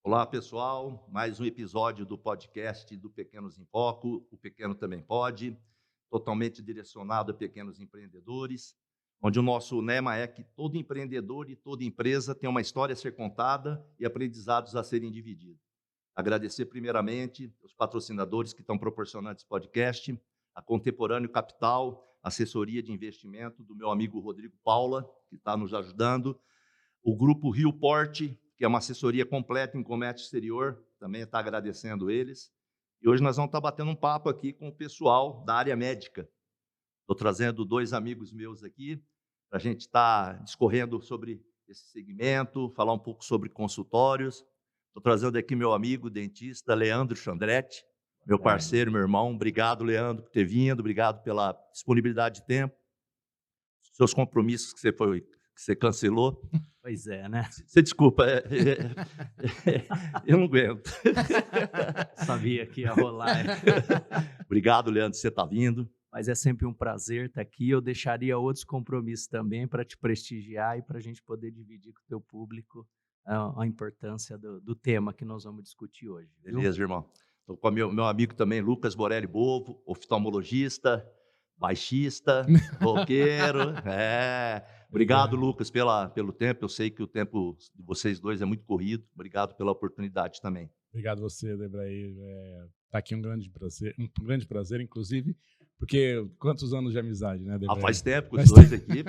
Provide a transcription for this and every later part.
Olá, pessoal. Mais um episódio do podcast do Pequenos em Foco. O Pequeno Também Pode, totalmente direcionado a pequenos empreendedores, onde o nosso lema é que todo empreendedor e toda empresa tem uma história a ser contada e aprendizados a serem divididos. Agradecer primeiramente os patrocinadores que estão proporcionando esse podcast, a Contemporâneo Capital, assessoria de investimento do meu amigo Rodrigo Paula, que está nos ajudando, o Grupo Rio Porte, que é uma assessoria completa em comércio exterior, também está agradecendo eles. E hoje nós vamos estar batendo um papo aqui com o pessoal da área médica. Estou trazendo dois amigos meus aqui, para a gente estar discorrendo sobre esse segmento, falar um pouco sobre consultórios. Estou trazendo aqui meu amigo dentista, Leandro Chandretti, meu parceiro, meu irmão. Obrigado, Leandro, por ter vindo, obrigado pela disponibilidade de tempo, seus compromissos que você cancelou. Pois é, né? Você desculpa, eu não aguento. Sabia que ia rolar. Obrigado, Leandro, você está vindo. Mas é sempre um prazer estar aqui. Eu deixaria outros compromissos também para te prestigiar e para a gente poder dividir com o teu público a importância do tema que nós vamos discutir hoje. Viu? Beleza, irmão. Estou com o meu amigo também, Lucas Borelli Bovo, oftalmologista, baixista, roqueiro. Obrigado, Lucas, pelo tempo. Eu sei que o tempo de vocês dois é muito corrido. Obrigado pela oportunidade também. Obrigado você, Debraí. Tá aqui um grande prazer, inclusive, porque quantos anos de amizade, né, Debraí? Faz tempo com os dois aqui,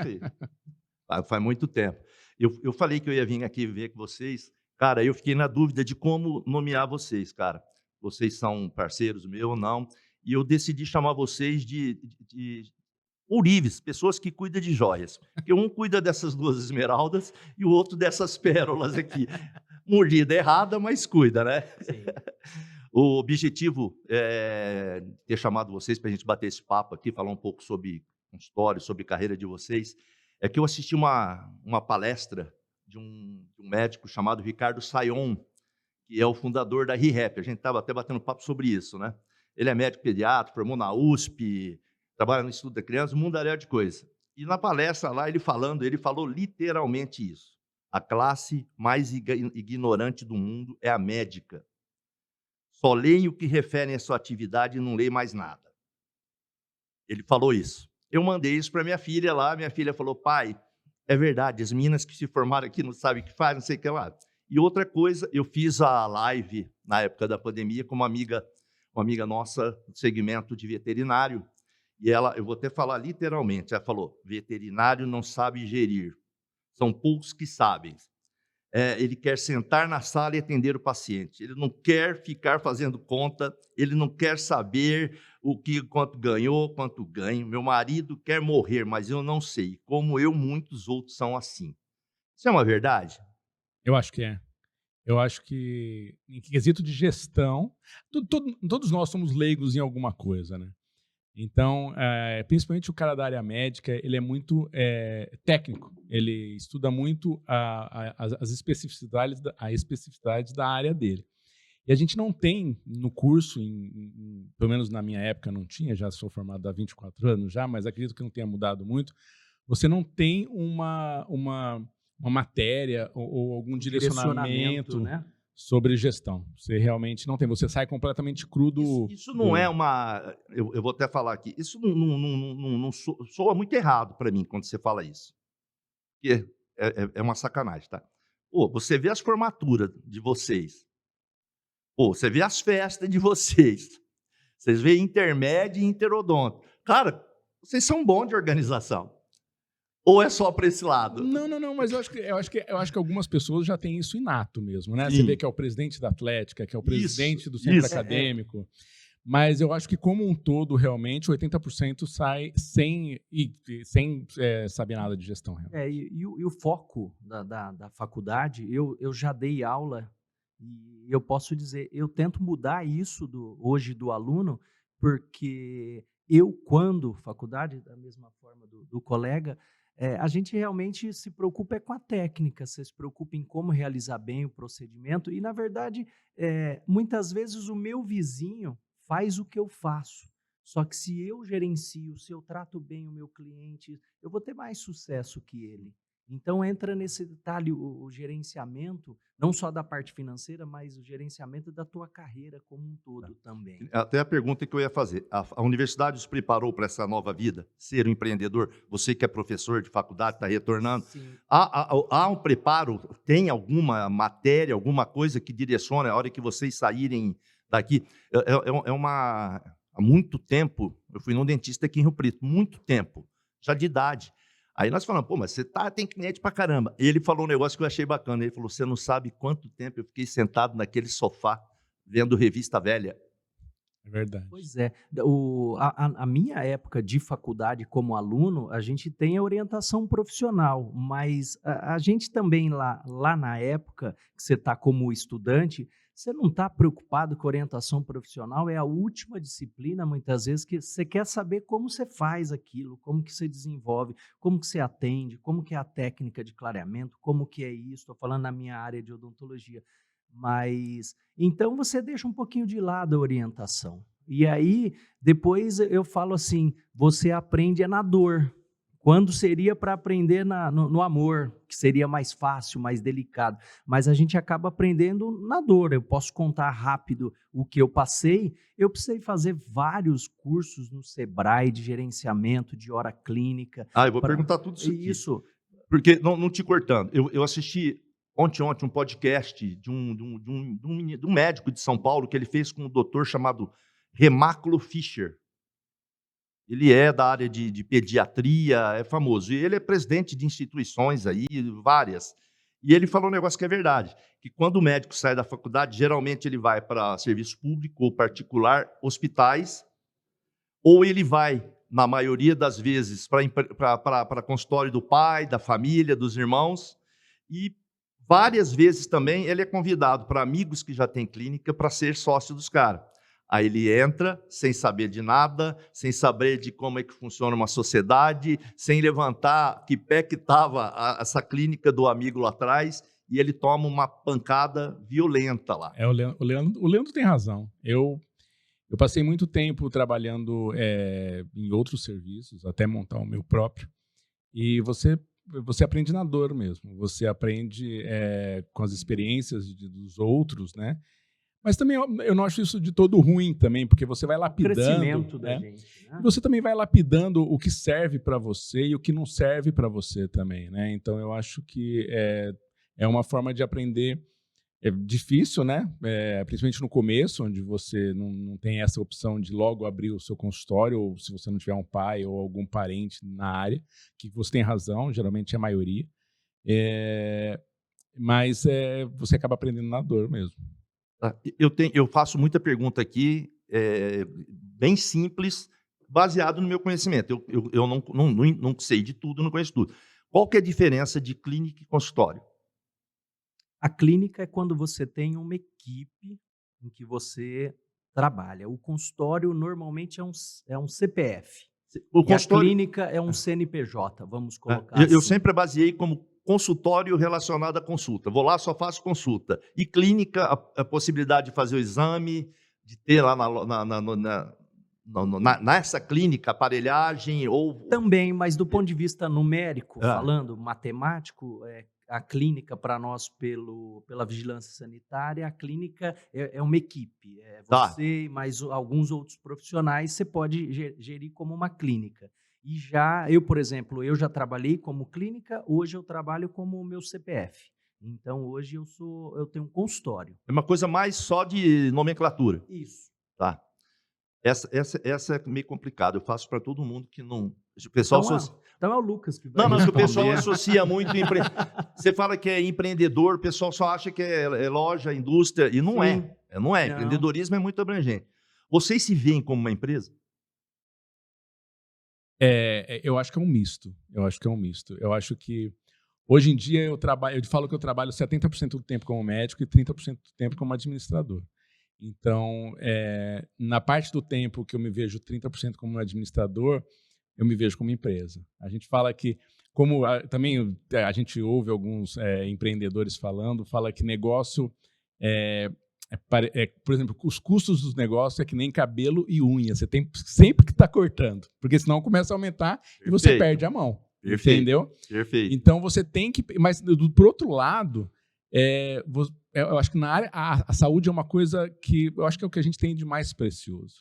faz muito tempo. Eu falei que eu ia vir aqui ver com vocês. Cara, eu fiquei na dúvida de como nomear vocês, cara. Vocês são parceiros meus ou não. E eu decidi chamar vocês de ourives, pessoas que cuidam de joias. Porque um cuida dessas duas esmeraldas e o outro dessas pérolas aqui. Mordida errada, mas cuida, né? Sim. O objetivo é ter chamado vocês para a gente bater esse papo aqui, falar um pouco sobre consultório, sobre carreira de vocês, é que eu assisti uma palestra de um médico chamado Ricardo Sayon, que é o fundador da ReHap. A gente estava até batendo papo sobre isso, né? Ele é médico pediatra, formou na USP, trabalha no Instituto da Criança, um mundaréu de coisa. E na palestra lá, ele falou literalmente isso. A classe mais ignorante do mundo é a médica. Só leem o que referem à sua atividade e não leem mais nada. Ele falou isso. Eu mandei isso para minha filha lá, minha filha falou, pai, é verdade, as meninas que se formaram aqui não sabem o que faz, não sei o que lá. E outra coisa, eu fiz a live na época da pandemia com uma amiga nossa do segmento de veterinário, e eu vou até falar literalmente, ela falou, veterinário não sabe gerir, são poucos que sabem. Ele quer sentar na sala e atender o paciente. Ele não quer ficar fazendo conta, ele não quer saber quanto ganhou, quanto ganho. Meu marido quer morrer, mas eu não sei. Como eu, muitos outros são assim. Isso é uma verdade? Eu acho que é. Eu acho que, em quesito de gestão, todos nós somos leigos em alguma coisa, né? Então, principalmente o cara da área médica, ele é muito técnico. Ele estuda muito as especificidades, a especificidade da área dele. E a gente não tem no curso, pelo menos na minha época não tinha, já sou formado há 24 anos já, mas acredito que não tenha mudado muito, você não tem uma matéria ou algum direcionamento, né? Sobre gestão. Você realmente não tem. Você sai completamente cru do... Isso não é uma... Eu vou até falar aqui. Isso não soa muito errado para mim quando você fala isso. Porque é uma sacanagem, tá? Pô, você vê as formaturas de vocês. Pô, você vê as festas de vocês. Vocês veem intermédio e interodonto. Cara, vocês são bons de organização. Ou é só para esse lado? Não, mas eu acho que algumas pessoas já têm isso inato mesmo, né? Sim. Você vê que é o presidente da Atlética, que é o presidente do centro acadêmico. Mas eu acho que, como um todo, realmente, 80% sai sem saber nada de gestão. E o foco da faculdade, eu já dei aula e eu posso dizer, eu tento mudar isso hoje do aluno, porque quando faculdade, da mesma forma do colega, a gente realmente se preocupa com a técnica, você se preocupa em como realizar bem o procedimento e, na verdade, muitas vezes o meu vizinho faz o que eu faço. Só que se eu gerencio, se eu trato bem o meu cliente, eu vou ter mais sucesso que ele. Então, entra nesse detalhe o gerenciamento, não só da parte financeira, mas o gerenciamento da tua carreira como um todo também. Até a pergunta que eu ia fazer. A universidade os preparou para essa nova vida? Ser um empreendedor? Você que é professor de faculdade, está retornando. Sim. Há um preparo? Tem alguma matéria, alguma coisa que direciona a hora que vocês saírem daqui? Há muito tempo, eu fui num dentista aqui em Rio Preto, muito tempo, já de idade. Aí nós falamos, pô, mas você tem cliente pra caramba. E ele falou um negócio que eu achei bacana. Ele falou, você não sabe quanto tempo eu fiquei sentado naquele sofá, vendo revista velha. É verdade. Pois é. A minha época de faculdade como aluno, a gente tem a orientação profissional, mas a gente também lá na época que você está como estudante, você não está preocupado com a orientação profissional, é a última disciplina, muitas vezes, que você quer saber como você faz aquilo, como que você desenvolve, como que você atende, como que é a técnica de clareamento, como que é isso, estou falando na minha área de odontologia. Mas, então você deixa um pouquinho de lado a orientação. E aí, depois eu falo assim, você aprende na dor. Quando seria para aprender no amor, que seria mais fácil, mais delicado. Mas a gente acaba aprendendo na dor. Eu posso contar rápido o que eu passei. Eu precisei fazer vários cursos no Sebrae de gerenciamento, de hora clínica. Eu vou perguntar tudo isso aqui. Isso. Porque, não te cortando, eu assisti ontem um podcast de um médico de São Paulo que ele fez com um doutor chamado Remáculo Fischer. Ele é da área de pediatria, é famoso. E ele é presidente de instituições aí, várias. E ele falou um negócio que é verdade, que quando o médico sai da faculdade, geralmente ele vai para serviço público ou particular, hospitais, ou ele vai, na maioria das vezes, para consultório do pai, da família, dos irmãos, e várias vezes também ele é convidado para amigos que já têm clínica para ser sócio dos caras. Aí ele entra sem saber de nada, sem saber de como é que funciona uma sociedade, sem levantar que pé que estava essa clínica do amigo lá atrás, e ele toma uma pancada violenta lá. O Leandro tem razão. Eu passei muito tempo trabalhando em outros serviços, até montar o meu próprio, e você aprende na dor mesmo, você aprende com as experiências dos outros, né? Mas também eu não acho isso de todo ruim também, porque você vai lapidando. O crescimento da gente, né? Você também vai lapidando o que serve para você e o que não serve para você também, né? Então eu acho que é uma forma de aprender. É difícil, né? Principalmente no começo, onde você não tem essa opção de logo abrir o seu consultório, ou se você não tiver um pai ou algum parente na área, que você tem razão, geralmente é a maioria. Mas você acaba aprendendo na dor mesmo. Eu faço muita pergunta aqui, bem simples, baseado no meu conhecimento. Eu não sei de tudo, não conheço tudo. Qual que é a diferença de clínica e consultório? A clínica é quando você tem uma equipe em que você trabalha. O consultório normalmente é um CPF. E a clínica é um CNPJ, vamos colocar assim. Eu sempre baseei como consultório relacionado à consulta. Vou lá, só faço consulta. E clínica, a possibilidade de fazer o exame, de ter lá nessa clínica aparelhagem ou... Também, mas do ponto de vista numérico, falando, matemático, a clínica para nós, pela vigilância sanitária, a clínica é uma equipe. Você e mais alguns outros profissionais, você pode gerir como uma clínica. E eu, por exemplo, eu já trabalhei como clínica, hoje eu trabalho como o meu CPF. Então, hoje eu tenho um consultório. É uma coisa mais só de nomenclatura. Isso. Tá. Essa é meio complicada. Eu faço para todo mundo que não... O pessoal então é o Lucas que vai Não, o pessoal associa muito... Você fala que é empreendedor, o pessoal só acha que é loja, indústria, e não é. Não é. Empreendedorismo é muito abrangente. Vocês se veem como uma empresa? Eu acho que é um misto. Eu acho que, hoje em dia, eu falo que eu trabalho 70% do tempo como médico e 30% do tempo como administrador. Então, na parte do tempo que eu me vejo 30% como administrador, eu me vejo como empresa. A gente fala que, também a gente ouve alguns empreendedores fala que negócio por exemplo, os custos dos negócios é que nem cabelo e unha. Você tem sempre que estar cortando, porque senão começa a aumentar e você perde a mão. Perfeito. Entendeu? Perfeito. Então você tem que... Mas, por outro lado, eu acho que na área, a saúde é uma coisa que eu acho que é o que a gente tem de mais precioso.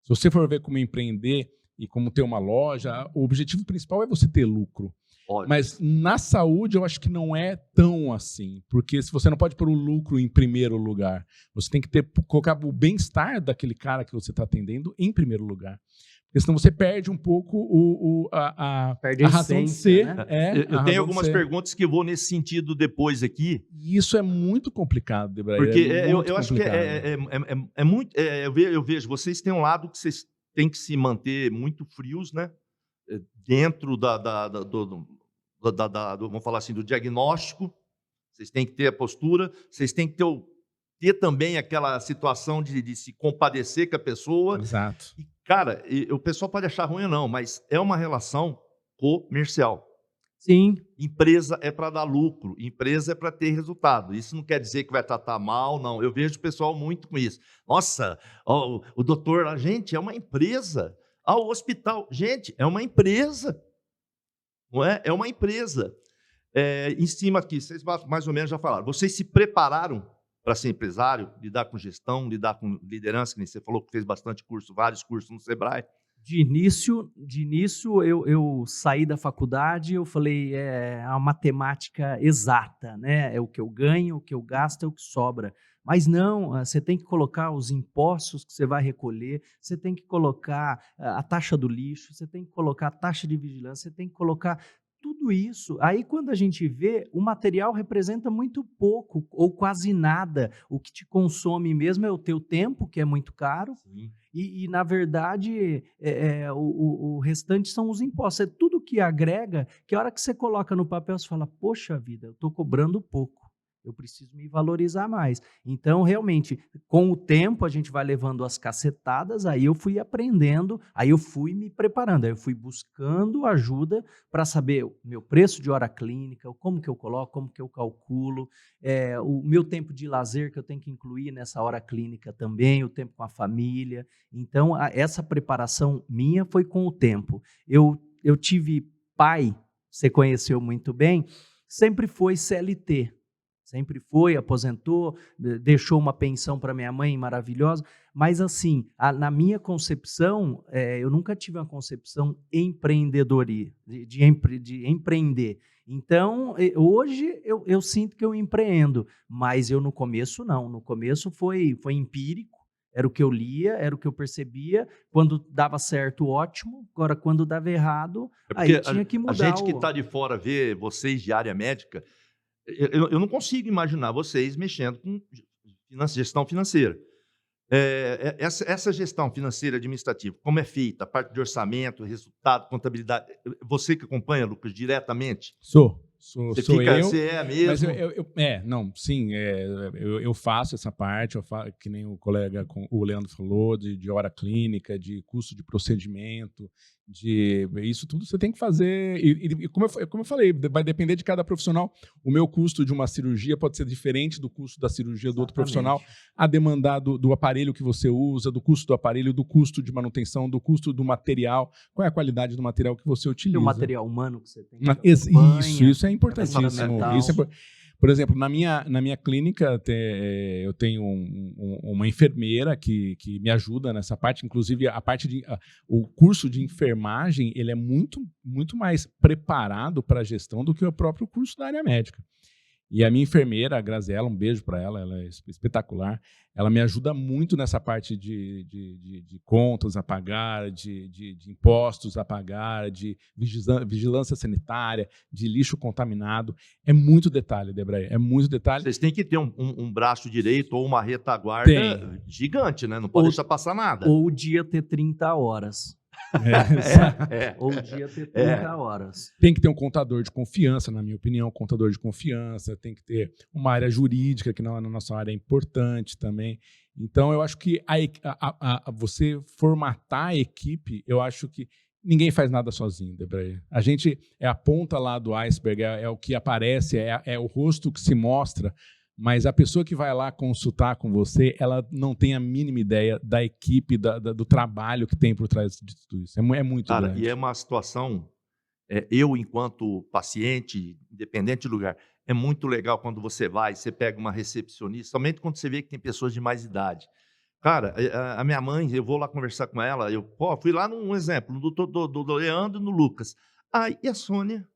Se você for ver como empreender e como ter uma loja, o objetivo principal é você ter lucro. Ótimo. Mas na saúde eu acho que não é tão assim, porque se você não pode pôr o lucro em primeiro lugar, você tem que colocar o bem-estar daquele cara que você está atendendo em primeiro lugar. Porque senão você perde um pouco Perde a razão de ser. né? Eu tenho algumas perguntas que vou nesse sentido depois aqui. E isso é muito complicado, Debraí. Porque eu acho que é muito... eu vejo, vocês têm um lado que vocês têm que se manter muito frios, né? Dentro vamos falar assim, do diagnóstico. Vocês têm que ter a postura, vocês têm que ter também aquela situação de se compadecer com a pessoa. Exato. E, cara, o pessoal pode achar ruim ou não, mas é uma relação comercial. Sim. Empresa é para dar lucro, empresa é para ter resultado. Isso não quer dizer que vai tratar mal, não. Eu vejo o pessoal muito com isso. Nossa, o doutor, a gente é uma empresa. O hospital, gente, é uma empresa. Não é? É uma empresa. Em cima aqui, vocês mais ou menos já falaram. Vocês se prepararam para ser empresário, lidar com gestão, lidar com liderança, que você falou que fez bastante curso, vários cursos no Sebrae. De início eu saí da faculdade, eu falei, a matemática exata, né? É o que eu ganho, o que eu gasto, é o que sobra. Mas não, você tem que colocar os impostos que você vai recolher, você tem que colocar a taxa do lixo, você tem que colocar a taxa de vigilância, você tem que colocar tudo isso. Aí, quando a gente vê, o material representa muito pouco ou quase nada. O que te consome mesmo é o teu tempo, que é muito caro. Sim. E na verdade, o restante são os impostos. É tudo que agrega, que a hora que você coloca no papel, você fala, poxa vida, eu estou cobrando pouco. Eu preciso me valorizar mais. Então, realmente, com o tempo, a gente vai levando as cacetadas, aí eu fui aprendendo, aí eu fui me preparando, aí eu fui buscando ajuda para saber o meu preço de hora clínica, como que eu coloco, como que eu calculo, o meu tempo de lazer que eu tenho que incluir nessa hora clínica também, o tempo com a família. Então, essa preparação minha foi com o tempo. Eu tive pai, você conheceu muito bem, sempre foi CLT. Sempre foi, aposentou, deixou uma pensão para minha mãe maravilhosa, mas assim, na minha concepção, eu nunca tive uma concepção empreendedoria, de empreender. Então, hoje eu sinto que eu empreendo, mas eu no começo não, no começo foi empírico, era o que eu lia, era o que eu percebia, quando dava certo, ótimo, agora quando dava errado, aí tinha que mudar. A gente que está de fora vê vocês de área médica, eu não consigo imaginar vocês mexendo com gestão financeira. Essa gestão financeira administrativa, como é feita, a parte de orçamento, resultado, contabilidade, você que acompanha, Lucas, diretamente? Sou Você é mesmo? Eu faço essa parte, que nem o colega, o Leandro falou, de hora clínica, de custo de procedimento, isso tudo você tem que fazer, e como eu falei, vai depender de cada profissional. O meu custo de uma cirurgia pode ser diferente do custo da cirurgia do outro profissional, a demandar do aparelho que você usa, do custo do aparelho, do custo de manutenção, do custo do material, qual é a qualidade do material que você utiliza. E o material humano que você tem. Isso é importantíssimo. Por exemplo, na minha clínica, eu tenho uma enfermeira que me ajuda nessa parte. Inclusive, o curso de enfermagem ele é muito, muito mais preparado para a gestão do que o próprio curso da área médica. E a minha enfermeira, a Graziella, um beijo para ela é espetacular. Ela me ajuda muito nessa parte de contas a pagar, de impostos a pagar, de vigilância sanitária, de lixo contaminado. É muito detalhe, Debraí, é muito detalhe. Vocês têm que ter um braço direito ou uma retaguarda gigante, né? Não pode deixar passar nada. Ou o dia ter 30 horas. Ou o dia ter 30 horas. Tem que ter um contador de confiança, na minha opinião, contador de confiança, tem que ter uma área jurídica, que na nossa área é importante também. Então, eu acho que você formatar a equipe, eu acho que ninguém faz nada sozinho, Debraí. A gente é a ponta lá do iceberg, é o que aparece, é o rosto que se mostra, mas a pessoa que vai lá consultar com você, ela não tem a mínima ideia da equipe, do trabalho que tem por trás de tudo isso. É muito grande. E é uma situação eu, enquanto paciente, independente do lugar, é muito legal quando você vai, você pega uma recepcionista, somente quando você vê que tem pessoas de mais idade. Cara, a minha mãe, eu vou lá conversar com ela, fui lá num exemplo, no do Leandro e no Lucas. Ai, e a Sônia?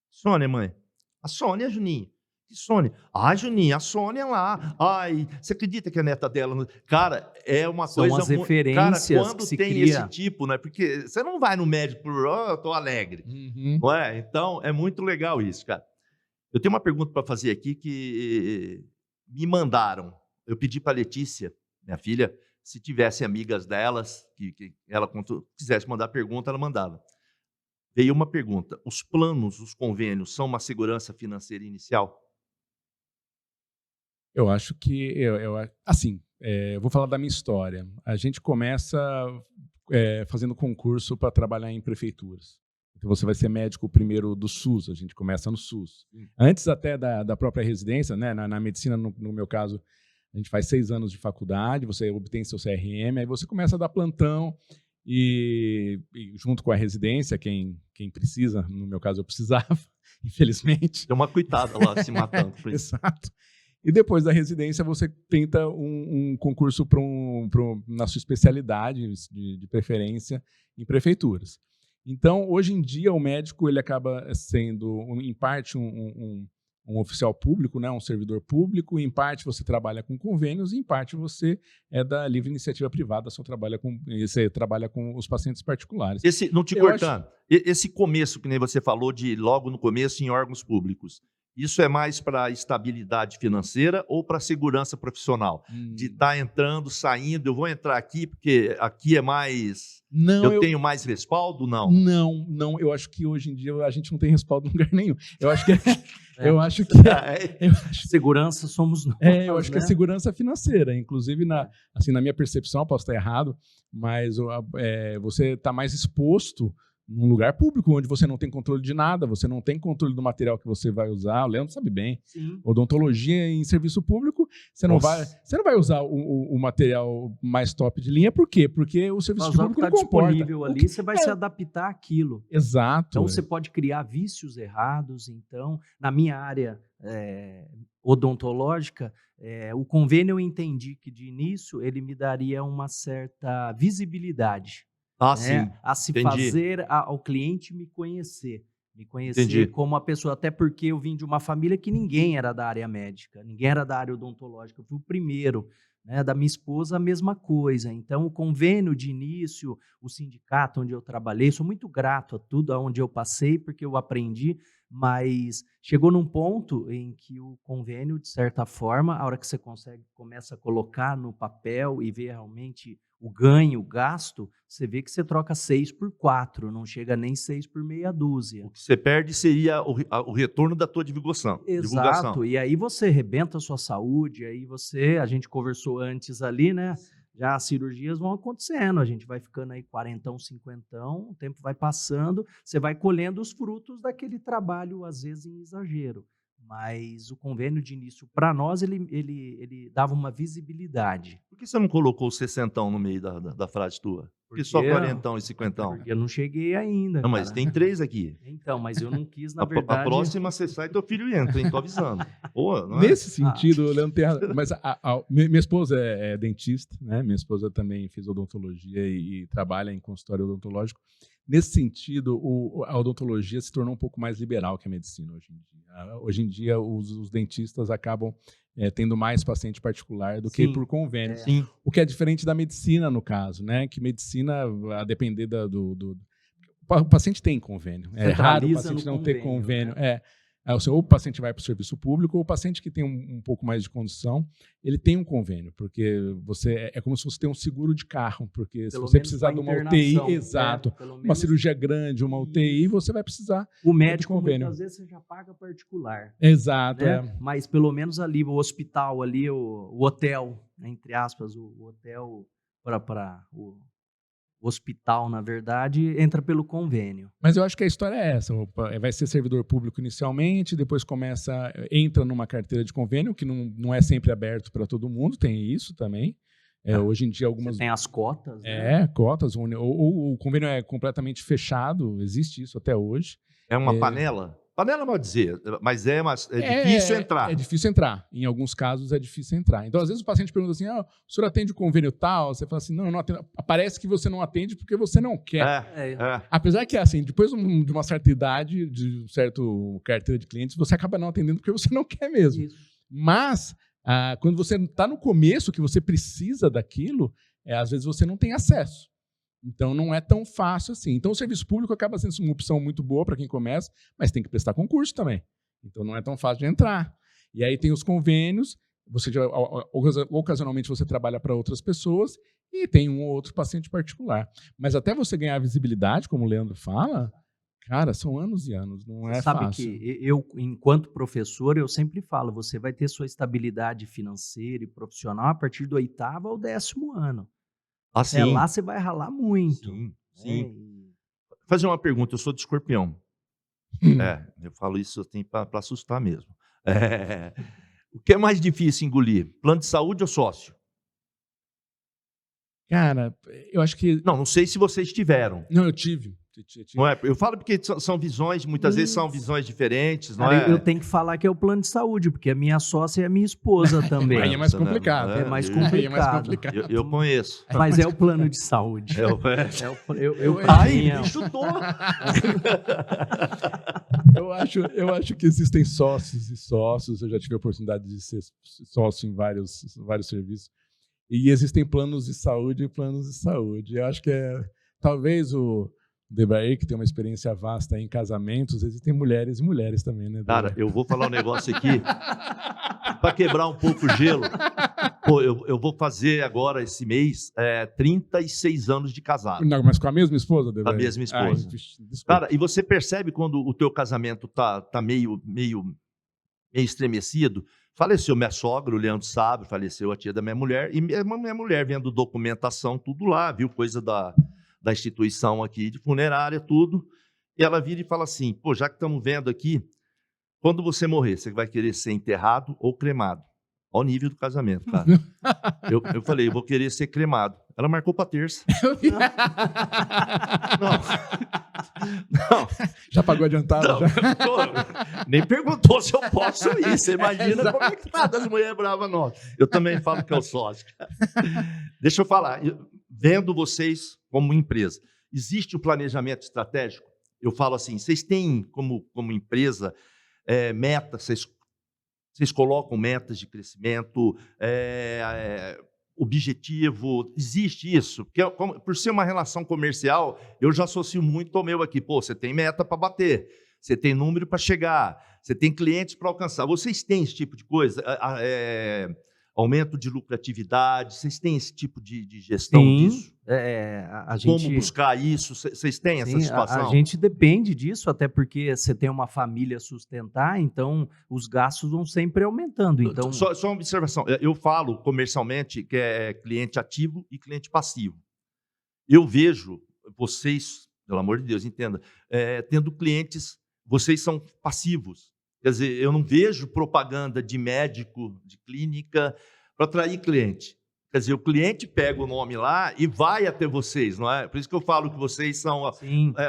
Sônia, mãe? A Sônia, Juninho? Que Sônia? Ai, Juninho, a Sônia lá. Ai, você acredita que a neta dela... Cara, é uma São coisa... as referências Cara, quando que se tem cria. esse tipo, né? Porque você não vai no médico por, eu tô alegre. Uhum. Não é? Então, é muito legal isso, cara. Eu tenho uma pergunta para fazer aqui que me mandaram. Eu pedi para a Letícia, minha filha, se tivesse amigas delas, que ela quisesse mandar pergunta, ela mandava. Veio uma pergunta: os planos, os convênios, são uma segurança financeira inicial? Eu acho que, assim, eu vou falar da minha história. A gente começa fazendo concurso para trabalhar em prefeituras. Então, você vai ser médico primeiro do SUS, a gente começa no SUS. Antes até da própria residência, né, na medicina, no meu caso, a gente faz 6 anos de faculdade, você obtém seu CRM, aí você começa a dar plantão e junto com a residência, quem precisa, no meu caso eu precisava, infelizmente. Deu uma coitada lá se matando. Exato. E depois da residência, você tenta um concurso na sua especialidade, de preferência, em prefeituras. Então, hoje em dia, o médico ele acaba sendo, em parte, um oficial público, né, um servidor público, em parte você trabalha com convênios, e em parte você é da livre iniciativa privada, você trabalha com os pacientes particulares. Não te cortando, esse começo, que nem você falou, de logo no começo em órgãos públicos, isso é mais para estabilidade financeira ou para segurança profissional? De estar entrando, saindo, eu vou entrar aqui porque aqui é mais... Eu tenho mais respaldo? Não. Não, eu acho que hoje em dia a gente não tem respaldo em lugar nenhum. Eu acho que segurança somos nós. Eu acho que é segurança financeira. Inclusive, na minha percepção, posso estar errado, mas você está mais exposto num lugar público, onde você não tem controle de nada, você não tem controle do material que você vai usar. O Leandro sabe bem. Sim. Odontologia em serviço público, você não vai usar o material mais top de linha. Por quê? Porque o serviço público não comporta. Disponível ali, você vai se adaptar àquilo. Exato. Então, você pode criar vícios errados. Então, na minha área odontológica, o convênio eu entendi que, de início, ele me daria uma certa visibilidade. Sim. A se fazer ao cliente me conhecer Entendi. como a pessoa, até porque eu vim de uma família que ninguém era da área médica, ninguém era da área odontológica, eu fui o primeiro, né? Da minha esposa a mesma coisa. Então o convênio de início, o sindicato onde eu trabalhei, sou muito grato a tudo onde eu passei, porque eu aprendi, mas chegou num ponto em que o convênio, de certa forma, a hora que você começa a colocar no papel e ver realmente o ganho, o gasto, você vê que você troca 6 por 4, não chega nem 6 por meia dúzia. O que você perde seria o retorno da tua divulgação. Exato, e aí você arrebenta a sua saúde, a gente conversou antes ali, né? Já as cirurgias vão acontecendo, a gente vai ficando aí 40, 50, o tempo vai passando, você vai colhendo os frutos daquele trabalho, às vezes em exagero. Mas o convênio de início, para nós, ele dava uma visibilidade. Por que você não colocou o 60 no meio da frase tua? Porque só 40 e 50? Porque eu não cheguei ainda. Não, mas tem 3 aqui. Então, mas eu não quis, na verdade... A próxima você sai, teu filho entra, hein? Tô avisando. Nesse sentido, o Leandro tem razão. Mas minha esposa é dentista, né? Minha esposa também fez odontologia e trabalha em consultório odontológico. Nesse sentido, a odontologia se tornou um pouco mais liberal que a medicina hoje em dia. Hoje em dia, os dentistas acabam tendo mais paciente particular do que por convênio. Sim. O que é diferente da medicina, no caso, né? Que medicina, a depender o paciente tem convênio. É raro o paciente não ter convênio. Né? Ou o paciente vai para o serviço público, ou o paciente que tem um pouco mais de condição, ele tem um convênio, porque é como se você tem um seguro de carro, porque se você precisar de uma UTI, exato, uma cirurgia grande, uma UTI, você vai precisar o médico, de convênio. Muitas vezes você já paga particular. Exato. Né? Mas pelo menos ali, o hospital, ali, o hotel, entre aspas, o hotel para o hospital, na verdade, entra pelo convênio. Mas eu acho que a história é essa. Vai ser servidor público inicialmente, depois entra numa carteira de convênio, que não é sempre aberto para todo mundo, tem isso também. Hoje em dia, Você algumas... tem as cotas, né? Cotas. Ou o convênio é completamente fechado, existe isso até hoje. É uma panela? Panela pode dizer, mas é difícil entrar. É difícil entrar. Em alguns casos é difícil entrar. Então, às vezes o paciente pergunta assim, o senhor atende o convênio tal? Você fala assim, não, eu não atendo. Parece que você não atende porque você não quer. Apesar que, assim, depois de uma certa idade, de um certo carteira de clientes, você acaba não atendendo porque você não quer mesmo. Isso. Mas, quando você está no começo, que você precisa daquilo, às vezes você não tem acesso. Então, não é tão fácil assim. Então, o serviço público acaba sendo uma opção muito boa para quem começa, mas tem que prestar concurso também. Então, não é tão fácil de entrar. E aí tem os convênios, ocasionalmente você trabalha para outras pessoas e tem um ou outro paciente particular. Mas até você ganhar visibilidade, como o Leandro fala, cara, são anos e anos, não é Sabe fácil. que eu, enquanto professor, eu sempre falo, você vai ter sua estabilidade financeira e profissional a partir do 8º ao 10º ano. Até lá você vai ralar muito. Sim. Vou fazer uma pergunta, eu sou de Escorpião. Eu falo isso assim para assustar mesmo. O que é mais difícil engolir? Plano de saúde ou sócio? Cara, eu acho que... Não sei se vocês tiveram. Não, eu tive. Não é? Eu falo porque são visões, muitas vezes são visões diferentes, não Cara, é? eu tenho que falar que é o plano de saúde, porque a minha sócia é a minha esposa também. Aí é mais complicado. É mais complicado. Eu conheço. Mas é o plano de saúde. Eu chutou. Eu acho que existem sócios e sócios. Eu já tive a oportunidade de ser sócio em vários serviços. E existem planos de saúde e planos de saúde. Eu acho que talvez o Debraer, que tem uma experiência vasta em casamentos, existem mulheres e mulheres também, né? Cara, eu vou falar um negócio aqui para quebrar um pouco o gelo. Pô, eu vou fazer agora, esse mês, 36 anos de casado. Não, mas com a mesma esposa, Debraer? Com a mesma esposa. Cara, e você percebe quando o teu casamento tá meio estremecido? Faleceu minha sogra, o Leandro sabe, faleceu a tia da minha mulher, e minha mulher vendo documentação, tudo lá, viu coisa da instituição aqui de funerária, tudo, e ela vira e fala assim, pô, já que estamos vendo aqui, quando você morrer, você vai querer ser enterrado ou cremado? Olha o nível do casamento, cara. Eu falei, eu vou querer ser cremado. Ela marcou para terça. Não. Já pagou adiantado? Não, já? Nem perguntou se eu posso ir. Você imagina como é que tá das mulheres bravas, não. Eu também falo que é o sócio. Deixa eu falar. Vendo vocês como empresa, existe um planejamento estratégico? Eu falo assim, vocês têm como empresa metas, vocês colocam metas de crescimento, objetivo, existe isso? Porque por ser uma relação comercial, eu já associo muito ao meu aqui. Pô, você tem meta para bater, você tem número para chegar, você tem clientes para alcançar. Vocês têm esse tipo de coisa? Aumento de lucratividade, vocês têm esse tipo de gestão disso? Como buscar isso? Vocês têm essa situação? A gente depende disso, até porque você tem uma família a sustentar, então os gastos vão sempre aumentando. Então... Só uma observação, eu falo comercialmente que é cliente ativo e cliente passivo. Eu vejo vocês, pelo amor de Deus, entenda, tendo clientes, vocês são passivos. Quer dizer, eu não vejo propaganda de médico, de clínica, para atrair cliente. Quer dizer, o cliente pega o nome lá e vai até vocês, não é? Por isso que eu falo que vocês são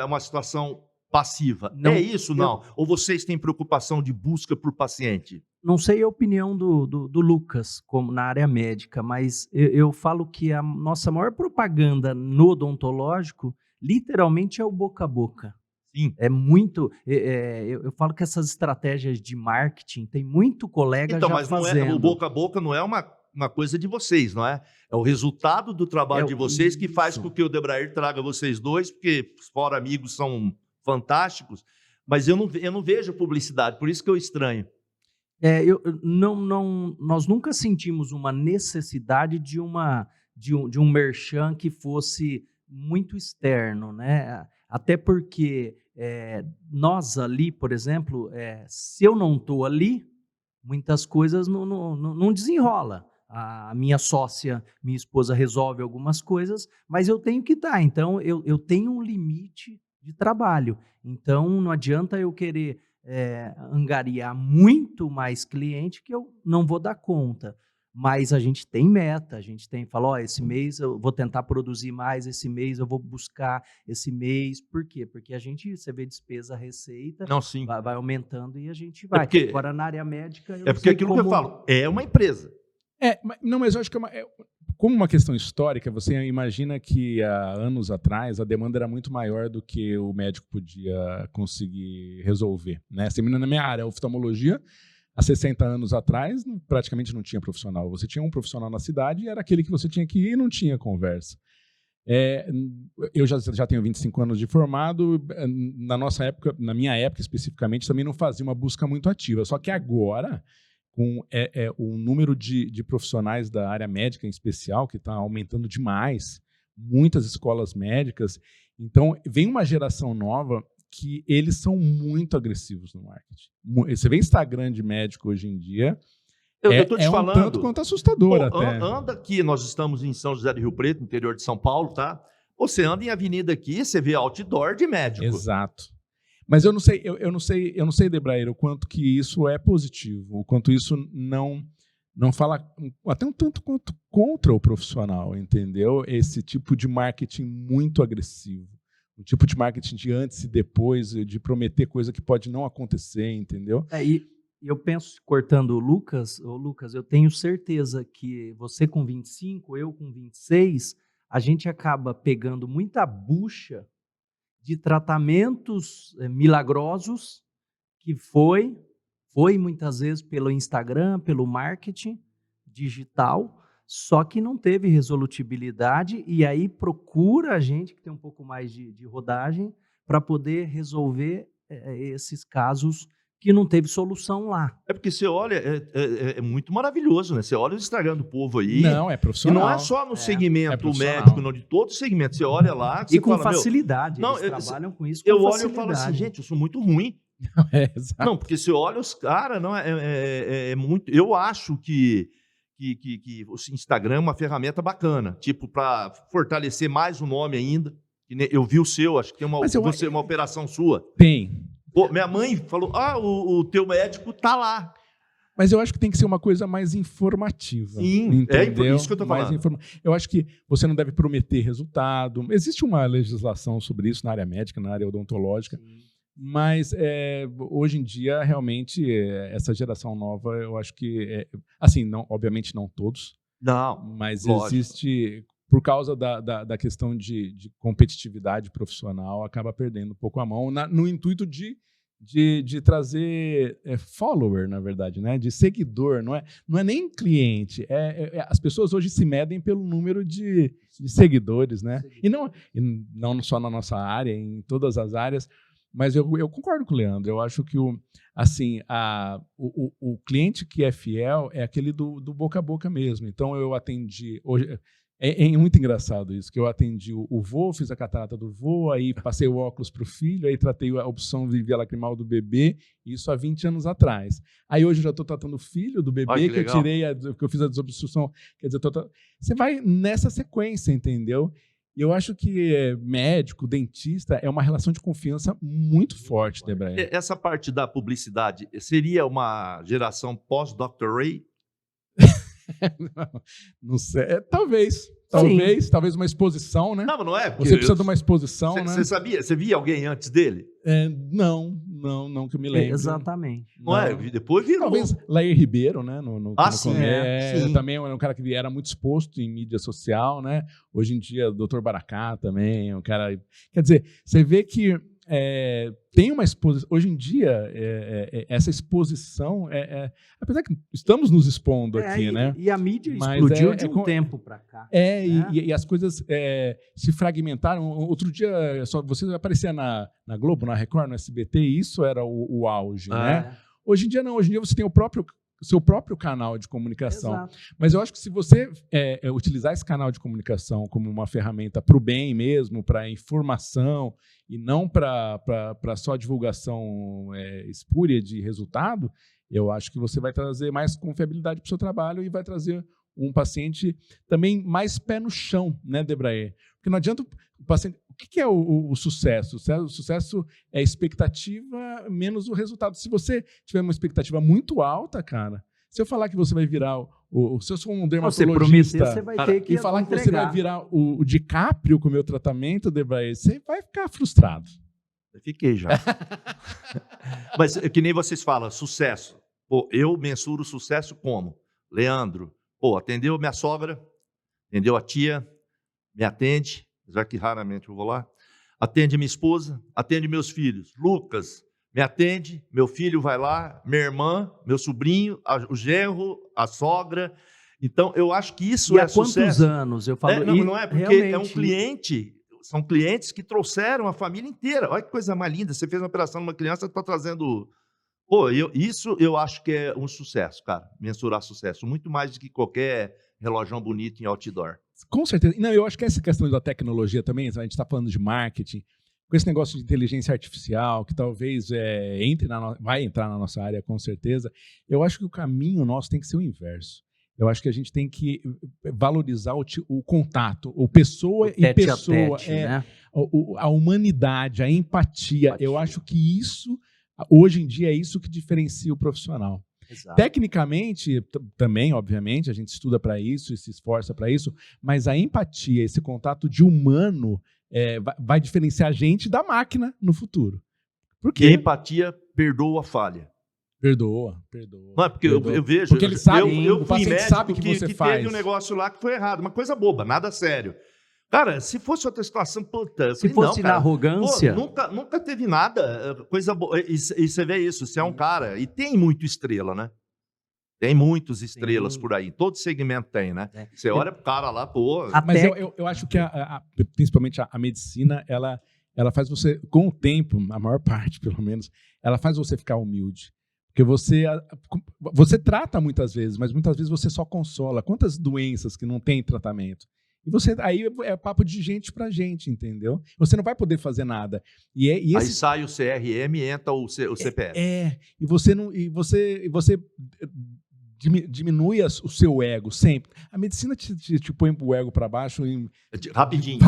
uma situação passiva. Não, é isso, não? Ou vocês têm preocupação de busca por paciente? Não sei a opinião do Lucas, como na área médica, mas eu falo que a nossa maior propaganda no odontológico, literalmente, é o boca a boca. Sim. É muito... eu falo que essas estratégias de marketing, tem muito colega já mas fazendo. O boca a boca não é uma coisa de vocês, não é? É o resultado do trabalho de vocês que faz com que o Debraer traga vocês dois, porque fora amigos são fantásticos, mas eu não vejo publicidade, por isso que eu estranho. Nós nunca sentimos uma necessidade de um merchan que fosse muito externo, né? Até porque nós ali, por exemplo, se eu não estou ali, muitas coisas não desenrola. A minha sócia, minha esposa, resolve algumas coisas, mas eu tenho que estar. Então, eu tenho um limite de trabalho. Então, não adianta eu querer angariar muito mais cliente que eu não vou dar conta. Mas a gente tem meta, a gente fala, ó, esse mês eu vou tentar produzir mais, esse mês eu vou buscar esse mês. Por quê? Porque você vê despesa, receita, Não, sim. vai aumentando e a gente vai. porque- Agora, na área médica, eu É não porque sei aquilo que eu como- falo, é uma empresa. Mas eu acho que como uma questão histórica, você imagina que há anos atrás a demanda era muito maior do que o médico podia conseguir resolver, né? Você na minha área, oftalmologia, há 60 anos atrás, praticamente não tinha profissional. Você tinha um profissional na cidade e era aquele que você tinha que ir e não tinha conversa. Eu já tenho 25 anos de formado. Na nossa época, na minha época especificamente, também não fazia uma busca muito ativa. Só que agora, com o número de profissionais da área médica em especial, que está aumentando demais, muitas escolas médicas, então vem uma geração nova que eles são muito agressivos no marketing. Você vê Instagram de médico hoje em dia, Eu tô te falando. tanto quanto assustador Pô, até. Anda aqui, nós estamos em São José do Rio Preto, interior de São Paulo, tá? Você anda em avenida aqui, você vê outdoor de médico. Exato. Mas eu não sei, Debraer, o quanto que isso é positivo, o quanto isso não fala até um tanto quanto contra o profissional, entendeu? Esse tipo de marketing muito agressivo. Um tipo de marketing de antes e depois, de prometer coisa que pode não acontecer, entendeu? E eu penso, cortando o Lucas, eu tenho certeza que você com 25, eu com 26, a gente acaba pegando muita bucha de tratamentos milagrosos que foi muitas vezes pelo Instagram, pelo marketing digital, só que não teve resolutibilidade, e aí procura a gente que tem um pouco mais de rodagem para poder resolver esses casos que não teve solução lá. É porque você olha, é muito maravilhoso, né? Você olha o Instagram do povo aí. Não, é E profissional. não é só no segmento profissional. médico, não, de todo segmento. Você olha lá, E você com fala, facilidade, não, eles trabalham com isso com eu olho e facilidade. falo assim, gente, eu sou muito ruim. Exato. Não, porque você olha os caras, não é muito. Eu acho que o Instagram é uma ferramenta bacana, tipo, para fortalecer mais o nome ainda. Eu vi o seu, acho que tem uma operação sua. Tem. Pô, minha mãe falou: o teu médico tá lá. Mas eu acho que tem que ser uma coisa mais informativa. Sim, entendeu? É isso que eu tô falando. Eu acho que você não deve prometer resultado. Existe uma legislação sobre isso na área médica, na área odontológica. Sim. Mas hoje em dia, realmente, essa geração nova, eu acho que... assim, obviamente não todos. Não, mas lógico. Existe... Por causa da questão de competitividade profissional, acaba perdendo um pouco a mão no intuito de trazer follower, na verdade, né? De seguidor, não é nem cliente. As pessoas hoje se medem pelo número de seguidores, né? E não só na nossa área, em todas as áreas. Mas eu concordo com o Leandro. Eu acho que o cliente que é fiel é aquele do boca a boca mesmo. Então, eu atendi... Hoje, é muito engraçado isso, que eu atendi o vô, fiz a catarata do vô, aí passei o óculos para o filho, aí tratei a opção de via lacrimal do bebê, isso há 20 anos atrás. Aí hoje eu já estou tratando o filho do bebê, que eu tirei, que eu fiz a desobstrução. Quer dizer, você vai nessa sequência, entendeu? E eu acho que médico, dentista, é uma relação de confiança muito forte, Debraer. Essa parte da publicidade seria uma geração pós-Dr. Ray? Não sei, talvez uma exposição, né? Não é. Você precisa de uma exposição, né? Você sabia? Você via alguém antes dele? Não que eu me lembro. Exatamente. Não é? Depois virou. Talvez Lair Ribeiro, né? Sim. Sim. Também era um cara que era muito exposto em mídia social, né? Hoje em dia, o Dr. Baracá também, um cara... Quer dizer, você vê que tem uma exposição. Hoje em dia, essa exposição, apesar que estamos nos expondo aqui, né? E a mídia explodiu de um tempo para cá. E as coisas se fragmentaram. Outro dia, você aparecia na Globo, na Record, no SBT, e isso era o auge, né? Hoje em dia, não. Hoje em dia, você tem o seu próprio canal de comunicação. Exato. Mas eu acho que se você utilizar esse canal de comunicação como uma ferramenta para o bem mesmo, para informação, e não para só divulgação espúria de resultado, eu acho que você vai trazer mais confiabilidade para o seu trabalho e vai trazer um paciente também mais pé no chão, né, Debraer? Porque não adianta o paciente... O que é o sucesso? O sucesso é expectativa menos o resultado. Se você tiver uma expectativa muito alta, cara, Se eu falar que você vai virar se eu sou um Você prometer, dermatologista você vai ter que e falar que você entregar. vai virar o DiCaprio com o meu tratamento, Debraer, você vai ficar frustrado. Eu fiquei já. Mas que nem vocês falam, sucesso. Pô, eu mensuro sucesso como? Leandro, pô, atendeu minha sogra, atendeu a tia, me atende, já que raramente eu vou lá, atende minha esposa, atende meus filhos. Lucas, me atende, meu filho vai lá, minha irmã, meu sobrinho, o genro, a sogra. Então, eu acho que isso E é há quantos sucesso. anos? Eu falo, Não é, porque realmente, é um cliente, são clientes que trouxeram a família inteira. Olha que coisa mais linda, você fez uma operação numa criança, está trazendo... Pô, isso eu acho que é um sucesso, cara, mensurar sucesso, muito mais do que qualquer relógio bonito em outdoor. Com certeza. Não, eu acho que essa questão da tecnologia também, a gente está falando de marketing, com esse negócio de inteligência artificial, que talvez vai entrar na nossa área, com certeza, eu acho que o caminho nosso tem que ser o inverso. Eu acho que a gente tem que valorizar o contato, o pessoa e pessoa, né? a humanidade, a empatia. Eu acho que isso, hoje em dia, é isso que diferencia o profissional. Exato. Tecnicamente, também, obviamente, a gente estuda para isso e se esforça para isso, mas a empatia, esse contato de humano, vai diferenciar a gente da máquina no futuro. Porque a empatia perdoa a falha. Perdoa. Não é porque perdoa. eu vejo... Porque ele sabe, eu o fui paciente médico sabe que você faz. teve um negócio lá que foi errado, uma coisa boba, nada sério. Cara, se fosse outra situação, puta... Se fosse na arrogância... Pô, nunca teve nada, coisa boa. E você vê isso, você é um cara... E tem muito estrela, né? Tem muitas estrelas por aí. Todo segmento tem, né? Você olha pro cara lá, pô... Mas eu acho que, principalmente a medicina, ela faz você, com o tempo, a maior parte, pelo menos, ela faz você ficar humilde. Porque você trata muitas vezes, mas muitas vezes você só consola. Quantas doenças que não tem tratamento? E aí é papo de gente para gente, entendeu? Você não vai poder fazer nada. Aí sai o CRM e entra o CPF. E você diminui o seu ego sempre. A medicina te põe o ego para baixo em rapidinho.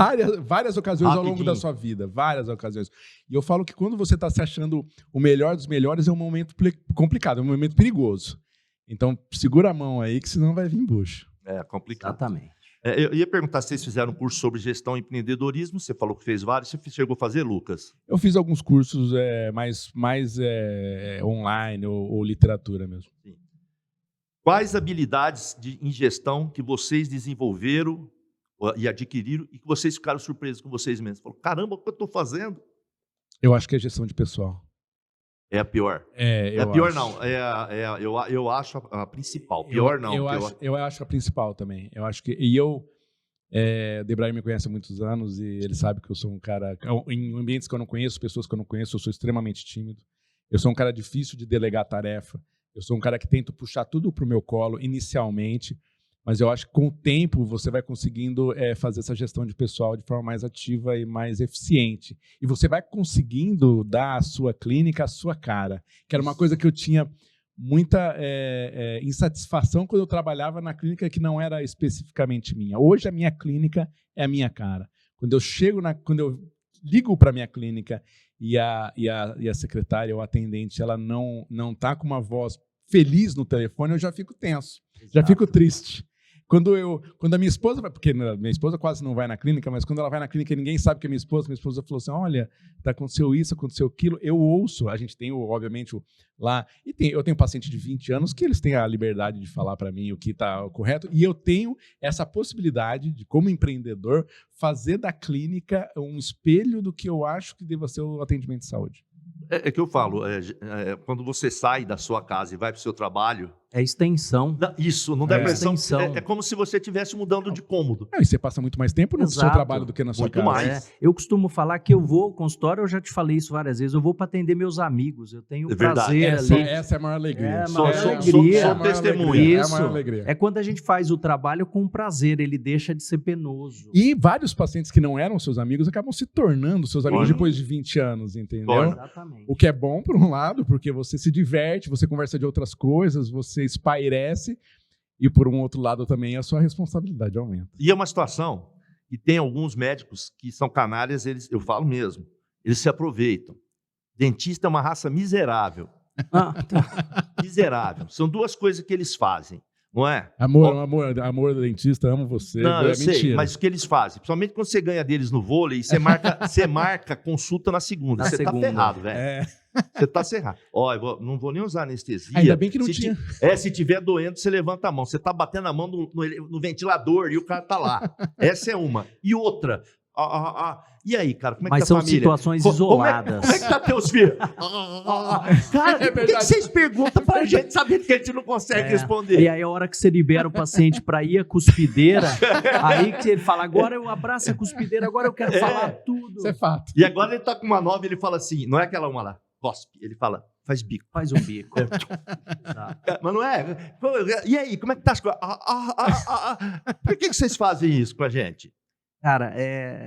Várias ocasiões ao longo da sua vida. Várias ocasiões. E eu falo que quando você está se achando o melhor dos melhores, é um momento complicado, é um momento perigoso. Então, segura a mão aí, que senão vai vir embucho. É complicado. Exatamente. Eu ia perguntar se vocês fizeram um curso sobre gestão e empreendedorismo. Você falou que fez vários. Você chegou a fazer, Lucas? Eu fiz alguns cursos mais online ou literatura mesmo. Sim. Quais habilidades em gestão que vocês desenvolveram e adquiriram e que vocês ficaram surpresos com vocês mesmos? Falaram, caramba, o que eu estou fazendo? Eu acho que é gestão de pessoal. É a pior. Não. Eu acho a principal. Pior não. Eu acho a principal também. Eu acho que... Debraer me conhece há muitos anos e ele sabe que eu sou um cara... Em ambientes que eu não conheço, pessoas que eu não conheço, eu sou extremamente tímido. Eu sou um cara difícil de delegar tarefa. Eu sou um cara que tento puxar tudo para o meu colo inicialmente, mas eu acho que com o tempo você vai conseguindo fazer essa gestão de pessoal de forma mais ativa e mais eficiente. E você vai conseguindo dar à sua clínica a sua cara, que era uma coisa que eu tinha muita insatisfação quando eu trabalhava na clínica que não era especificamente minha. Hoje a minha clínica é a minha cara. Quando eu ligo para a minha clínica e a secretária ou a atendente ela não está com uma voz feliz no telefone, eu já fico tenso, já fico triste. Quando a minha esposa vai, porque minha esposa quase não vai na clínica, mas quando ela vai na clínica e ninguém sabe que é minha esposa falou assim, olha, aconteceu isso, aconteceu aquilo, eu ouço, a gente tem, obviamente, lá, eu tenho paciente de 20 anos que eles têm a liberdade de falar para mim o que está correto, e eu tenho essa possibilidade de, como empreendedor, fazer da clínica um espelho do que eu acho que deva ser o atendimento de saúde. É que eu falo, quando você sai da sua casa e vai para o seu trabalho... É extensão. Isso, não dá impressão. É como se você estivesse mudando de cômodo. E você passa muito mais tempo no seu trabalho do que na sua casa. Muito mais. Eu costumo falar que eu vou ao consultório, eu já te falei isso várias vezes, eu vou para atender meus amigos, eu tenho prazer ali. Essa é a maior alegria. Sou testemunha. É a maior alegria. É quando a gente faz o trabalho com prazer, ele deixa de ser penoso. E vários pacientes que não eram seus amigos acabam se tornando seus amigos depois de 20 anos, entendeu? Exatamente. O que é bom, por um lado, porque você se diverte, você conversa de outras coisas, você espairece, e por um outro lado também a sua responsabilidade aumenta. E é uma situação que tem alguns médicos que são canalhas, eu falo mesmo, eles se aproveitam. Dentista é uma raça miserável. Ah, tá. Miserável. São duas coisas que eles fazem, não é? Amor dentista, amo você. Não, eu sei, mentira. mas o que eles fazem? Principalmente quando você ganha deles no vôlei, você marca consulta na segunda. Na Você tá segunda. ferrado, velho. É. Você tá ferrado. Ó, não vou nem usar anestesia. Ainda bem que não se tinha. Se tiver doendo, você levanta a mão. Você tá batendo a mão no ventilador e o cara tá lá. Essa é uma. E outra. E aí, cara, como é que Mas tá a são família? situações isoladas. Como é que tá teus filhos? Cara, É por que verdade. vocês perguntam pra gente sabendo que a gente não consegue responder? E aí, a hora que você libera o paciente para ir à cuspideira, aí que ele fala, agora eu abraço a cuspideira, agora eu quero falar tudo. Isso é fato. E agora ele tá com uma nova e ele fala assim, não é aquela uma lá, cospe. Ele fala, faz bico. Faz um bico. Exato. Mas não é? E aí, como é que tá as coisas? Por que vocês fazem isso com a gente? Cara,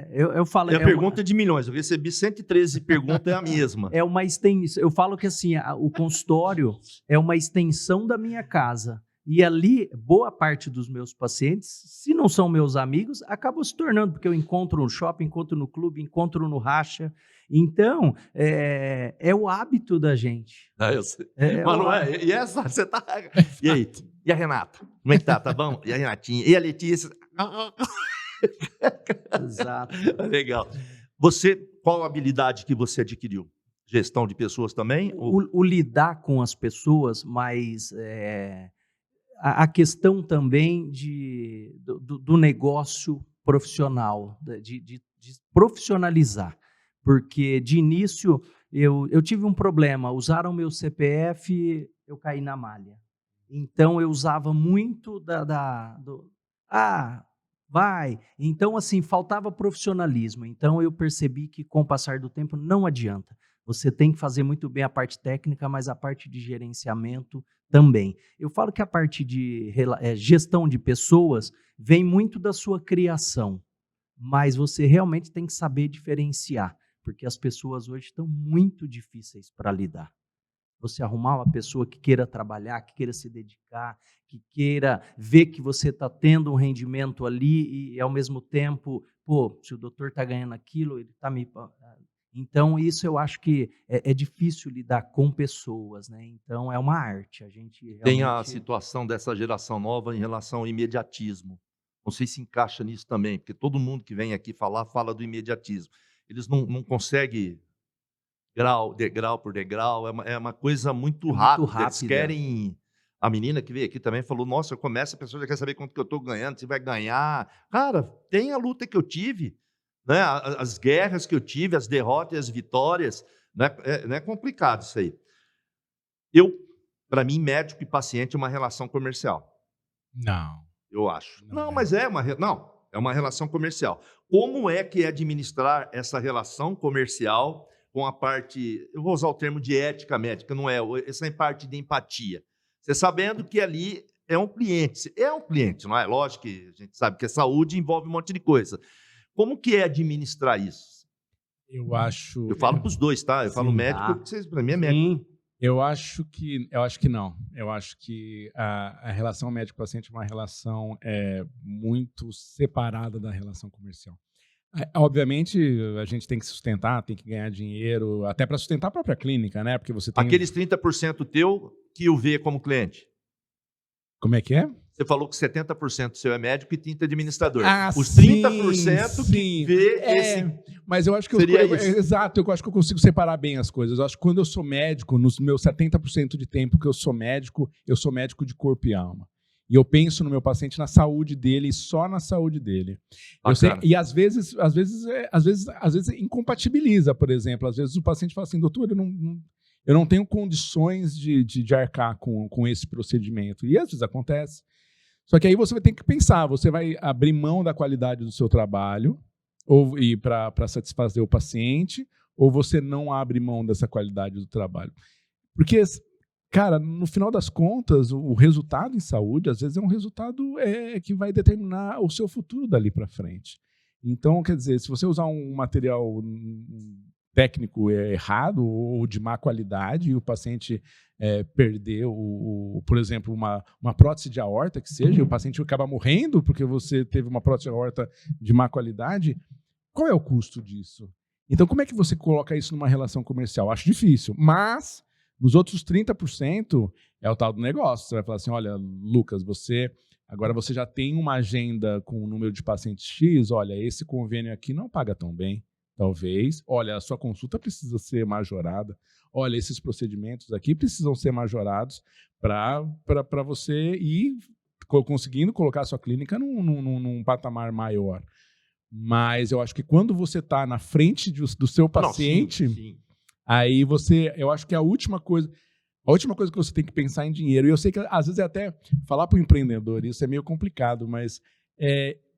eu falo... É a pergunta de milhões. Eu recebi 113 perguntas, é a mesma. É uma extensão. Eu falo que assim, o consultório é uma extensão da minha casa. E ali, boa parte dos meus pacientes, se não são meus amigos, acabam se tornando, porque eu encontro no shopping, encontro no clube, encontro no racha. Então, é o hábito da gente. Eu sei. Mas não é? E essa, você tá... E aí? E a Renata? Como é que tá? Tá bom? E a Renatinha? E a Letícia? Exato. Legal. Qual a habilidade que você adquiriu? Gestão de pessoas também? O lidar com as pessoas, mas a questão também do negócio profissional, de profissionalizar. Porque, de início, eu tive um problema. Usaram meu CPF, eu caí na malha. Então, eu usava muito vai. Então, assim, faltava profissionalismo. Então, eu percebi que, com o passar do tempo, não adianta. Você tem que fazer muito bem a parte técnica, mas a parte de gerenciamento também. Eu falo que a parte de gestão de pessoas vem muito da sua criação, mas você realmente tem que saber diferenciar, porque as pessoas hoje estão muito difíceis para lidar. Você arrumar uma pessoa que queira trabalhar, que queira se dedicar, que queira ver que você está tendo um rendimento ali e, ao mesmo tempo, se o doutor está ganhando aquilo, ele está me... Então, isso eu acho que é difícil lidar com pessoas, né? Então, é uma arte. A gente realmente... Tem a situação dessa geração nova em relação ao imediatismo. Não sei se encaixa nisso também, porque todo mundo que vem aqui falar, fala do imediatismo. Eles não conseguem... degrau por degrau, é uma coisa muito rápida. Eles querem... A menina que veio aqui também falou, nossa, eu começo, a pessoa já quer saber quanto que eu estou ganhando, se vai ganhar. Cara, tem a luta que eu tive, né? As guerras que eu tive, as derrotas e as vitórias, não é complicado isso aí. Para mim, médico e paciente é uma relação comercial. Não. Eu acho. Não, mas é uma relação comercial. Como é que é administrar essa relação comercial com a parte, eu vou usar o termo de ética médica, não é, essa é parte de empatia. Você sabendo que ali é um cliente, não é? Lógico que a gente sabe que a saúde envolve um monte de coisa. Como que é administrar isso? Eu falo para os dois, tá? Eu falo médico, porque para mim é médico. Eu acho que não. Eu acho que a relação médico-paciente é uma relação muito separada da relação comercial. Obviamente, a gente tem que sustentar, tem que ganhar dinheiro, até para sustentar a própria clínica, né? Porque você tem... Aqueles 30% teu que o vê como cliente. Como é que é? Você falou que 70% seu é médico e 30% administrador. Os 30% sim. que vê esse... Mas eu acho que exato, eu acho que eu consigo separar bem as coisas. Eu acho que quando eu sou médico, nos meus 70% de tempo que eu sou médico de corpo e alma. E eu penso no meu paciente, na saúde dele e só na saúde dele. E às vezes incompatibiliza, por exemplo. Às vezes o paciente fala assim, doutor, eu não tenho condições de arcar com esse procedimento. E às vezes acontece. Só que aí você vai ter que pensar, você vai abrir mão da qualidade do seu trabalho para satisfazer o paciente, ou você não abre mão dessa qualidade do trabalho. Porque... Cara, no final das contas, o resultado em saúde, às vezes, é um resultado que vai determinar o seu futuro dali para frente. Então, quer dizer, se você usar um material técnico errado ou de má qualidade e o paciente perder, por exemplo, uma prótese de aorta, que seja, e o paciente acaba morrendo porque você teve uma prótese de aorta de má qualidade, qual é o custo disso? Então, como é que você coloca isso numa relação comercial? Acho difícil, mas... Nos outros 30% é o tal do negócio. Você vai falar assim, olha, Lucas, agora você já tem uma agenda com o número de pacientes X, olha, esse convênio aqui não paga tão bem, talvez. Olha, a sua consulta precisa ser majorada. Olha, esses procedimentos aqui precisam ser majorados para você ir conseguindo colocar a sua clínica num patamar maior. Mas eu acho que quando você está na frente do seu paciente, Sim. aí eu acho que a última coisa que você tem que pensar em dinheiro, e eu sei que às vezes é até falar para o empreendedor, isso é meio complicado, mas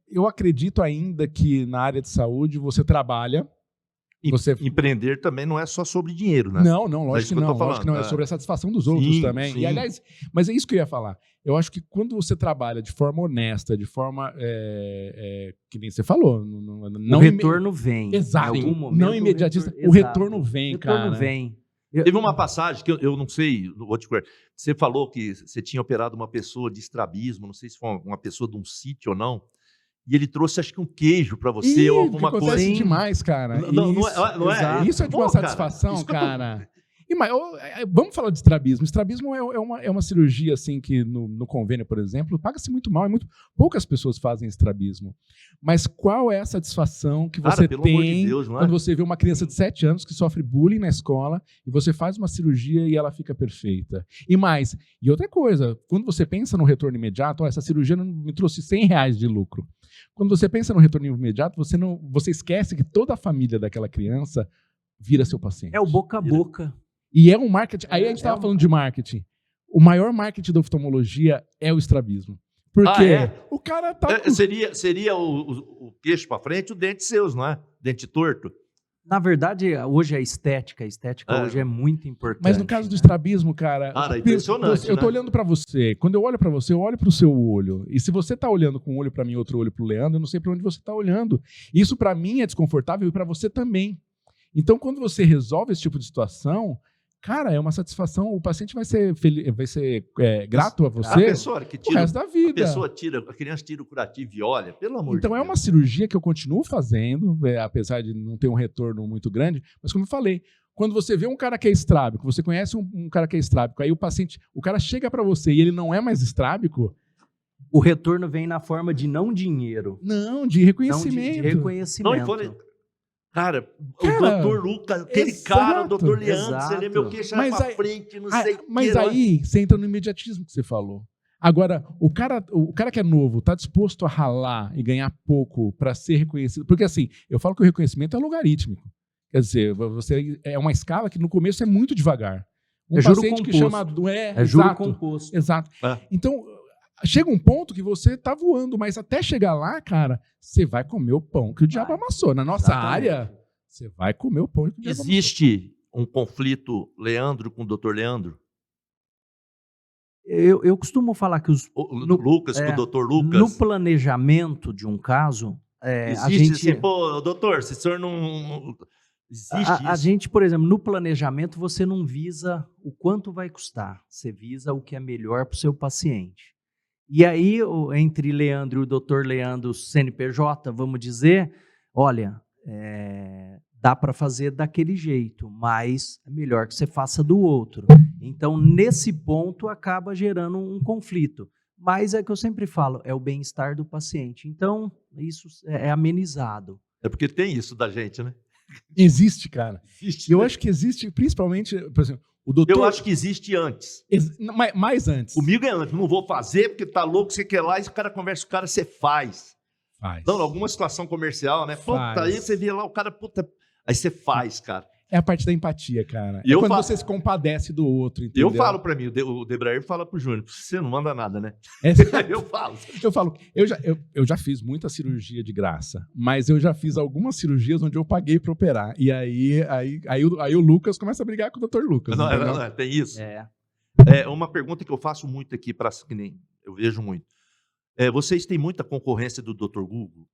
eu acredito ainda que na área de saúde você trabalha. Empreender também não é só sobre dinheiro, né? Não, lógico que não. Lógico que não. É sobre a satisfação dos outros também. Sim. E, aliás, mas é isso que eu ia falar. Eu acho que quando você trabalha de forma honesta, de forma que nem você falou, o retorno vem. Exato. Em algum momento, não imediatista. O retorno vem, cara. O retorno vem. Teve uma passagem que eu não sei, vou te correr. Você falou que você tinha operado uma pessoa de estrabismo, não sei se foi uma pessoa de um sítio ou não. E ele trouxe, acho que um queijo pra você ou alguma coisa. Acontece demais, cara. Não é? Isso é de uma satisfação, cara. Vamos falar de estrabismo. Estrabismo é uma cirurgia assim que no convênio, por exemplo, paga-se muito mal. Poucas pessoas fazem estrabismo. Mas qual é a satisfação que você tem quando você vê uma criança de 7 anos que sofre bullying na escola e você faz uma cirurgia e ela fica perfeita? E outra coisa, quando você pensa no retorno imediato, essa cirurgia me trouxe R$100 de lucro. Quando você pensa no retorno imediato, você esquece que toda a família daquela criança vira seu paciente. É o boca a boca. E é um marketing. Aí a gente estava falando de marketing. O maior marketing da oftalmologia é o estrabismo. Porque o cara tá. Seria o queixo para frente, o dente seus, não é? Dente torto. Na verdade, hoje a estética hoje é muito importante. Mas no caso do estrabismo, cara, impressionante, eu tô olhando para você. Quando eu olho para você, eu olho para o seu olho. E se você tá olhando com um olho para mim e outro olho para o Leandro, eu não sei para onde você tá olhando. Isso para mim é desconfortável e para você também. Então, quando você resolve esse tipo de situação, cara, é uma satisfação. O paciente vai ser grato a você o resto da vida. A criança tira o curativo e olha, pelo amor de Deus. Então, é uma cirurgia que eu continuo fazendo, apesar de não ter um retorno muito grande. Mas, como eu falei, quando você vê um cara que é estrábico, você conhece um cara que é estrábico, aí o cara chega para você e ele não é mais estrábico. O retorno vem na forma de não dinheiro. Não, de reconhecimento. De reconhecimento. Cara, o doutor Lucas, aquele cara, o doutor Leandro, você lê meu queixo pra frente, não sei o que. Mas aí você entra no imediatismo que você falou. Agora, o cara que é novo, tá disposto a ralar e ganhar pouco para ser reconhecido. Porque assim, eu falo que o reconhecimento é logarítmico. Quer dizer, você é uma escala que no começo é muito devagar. Um paciente que chama... É juro composto. Exato. Então, chega um ponto que você tá voando, mas até chegar lá, cara, você vai comer o pão que o diabo amassou. Na nossa área, você vai comer o pão que o diabo amassou. Existe um conflito Leandro com o doutor Leandro? Eu costumo falar que Lucas com o doutor Lucas. No planejamento de um caso, existe a gente... assim, pô, doutor, se o senhor não... Existe a gente, por exemplo, no planejamento, você não visa o quanto vai custar. Você visa o que é melhor para o seu paciente. E aí, entre Leandro e o doutor Leandro, CNPJ, vamos dizer, olha, dá para fazer daquele jeito, mas é melhor que você faça do outro. Então, nesse ponto, acaba gerando um conflito. Mas é que eu sempre falo, é o bem-estar do paciente. Então, isso é amenizado. É porque tem isso da gente, né? Existe, cara. Existe, eu acho que existe, principalmente, por exemplo, o doutor... Eu acho que existe antes. Mais antes. Comigo é antes. Não vou fazer porque tá louco, você quer lá, e o cara conversa com o cara, você faz. Não, alguma situação comercial, né? Puta, aí você vê lá o cara, puta... Aí você faz, cara. É a parte da empatia, cara. E quando você se compadece do outro, entendeu? Eu falo pra mim, o Debraer fala pro Júnior, você não manda nada, né? Eu falo. Eu já fiz muita cirurgia de graça, mas eu já fiz algumas cirurgias onde eu paguei pra operar. E aí o Lucas começa a brigar com o Dr. Lucas. Não, tem isso. Uma pergunta que eu faço muito aqui, que nem eu vejo muito. Vocês têm muita concorrência do Dr. Google?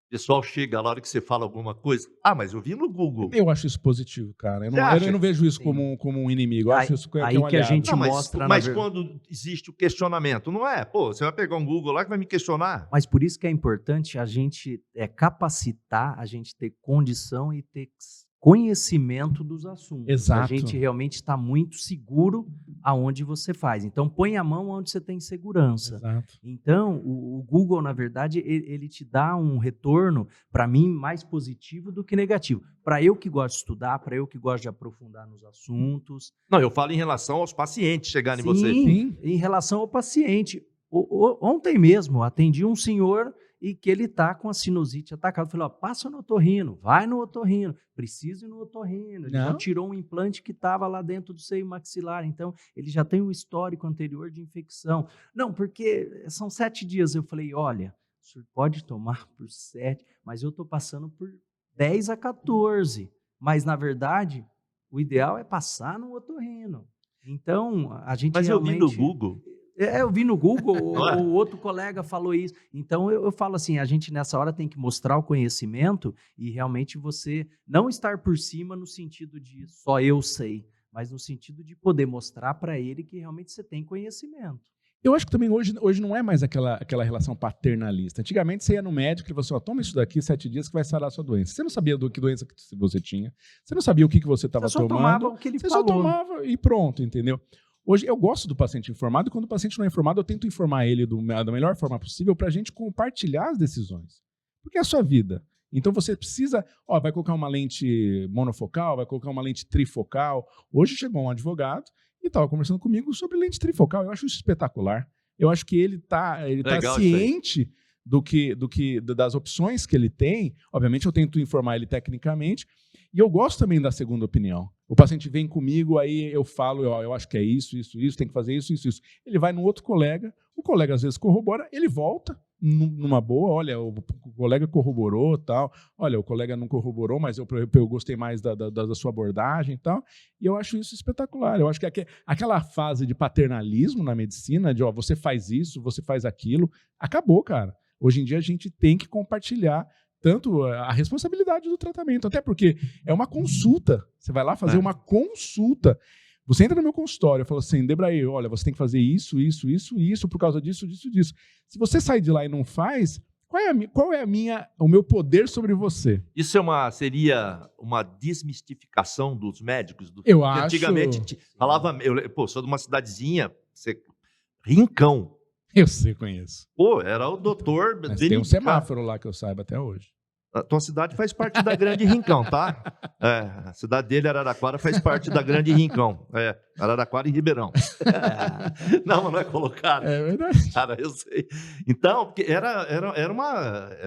O pessoal chega lá, na hora que você fala alguma coisa. Mas eu vi no Google. Eu acho isso positivo, cara. Eu não vejo isso como um inimigo. Eu acho isso que a gente mostra... Mas quando existe o questionamento, não é? Pô, você vai pegar um Google lá que vai me questionar. Mas por isso que é importante a gente capacitar, a gente ter condição e ter conhecimento dos assuntos. Exato. A gente realmente está muito seguro aonde você faz. Então, põe a mão onde você tem segurança. Exato. Então, o Google, na verdade, ele te dá um retorno, para mim, mais positivo do que negativo. Para eu que gosto de estudar, para eu que gosto de aprofundar nos assuntos. Não, eu falo em relação aos pacientes chegarem em você. Sim. Em relação ao paciente. Ontem mesmo, atendi um senhor e que ele está com a sinusite atacada. Eu falei, ó, passa no otorrino, vai no otorrino, precisa ir no otorrino. Ele já Não. tirou um implante que estava lá dentro do seio maxilar, então ele já tem um histórico anterior de infecção. Não, porque são 7 dias. Eu falei, olha, o senhor pode tomar por 7, mas eu estou passando por 10 a 14. Mas, na verdade, o ideal é passar no otorrino. Então, a gente Mas realmente... eu vi no Google. Eu vi no Google, Não é? o outro colega falou isso. Então, eu falo assim, a gente nessa hora tem que mostrar o conhecimento e realmente você não estar por cima no sentido de só eu sei, mas no sentido de poder mostrar para ele que realmente você tem conhecimento. Eu acho que também hoje não é mais aquela relação paternalista. Antigamente você ia no médico e ele falou assim, ó, toma isso daqui 7 dias que vai sarar a sua doença. Você não sabia que doença que você tinha, você não sabia o que você estava tomando. Você só tomava o que ele falou. Você só tomava e pronto, entendeu? Hoje eu gosto do paciente informado e quando o paciente não é informado eu tento informar ele da melhor forma possível para a gente compartilhar as decisões. Porque é a sua vida. Então você precisa, vai colocar uma lente monofocal, vai colocar uma lente trifocal. Hoje chegou um advogado e estava conversando comigo sobre lente trifocal. Eu acho isso espetacular. Eu acho que ele tá ciente das opções que ele tem. Obviamente eu tento informar ele tecnicamente. E eu gosto também da segunda opinião. O paciente vem comigo, aí eu falo, eu acho que é isso, tem que fazer isso. Ele vai no outro colega, o colega às vezes corrobora, ele volta numa boa, olha, o colega corroborou, tal, olha, o colega não corroborou, mas eu gostei mais da sua abordagem e tal, e eu acho isso espetacular. Eu acho que aquela fase de paternalismo na medicina, de você faz isso, você faz aquilo, acabou, cara. Hoje em dia a gente tem que compartilhar tanto a responsabilidade do tratamento, até porque é uma consulta. Você vai lá fazer uma consulta. Você entra no meu consultório e fala assim, Debrair, olha, você tem que fazer isso, por causa disso. Se você sair de lá e não faz, qual é o meu poder sobre você? Isso seria uma desmistificação dos médicos? Eu acho. Antigamente falava, sou de uma cidadezinha, Rincão. Eu sei, conheço. Era o doutor... Mas tem um semáforo lá que eu saiba até hoje. A tua cidade faz parte da Grande Rincão, tá? A cidade dele, Araraquara, faz parte da Grande Rincão. Araraquara e Ribeirão. Não, mas não é colocado. É verdade. Cara, eu sei. Então, porque era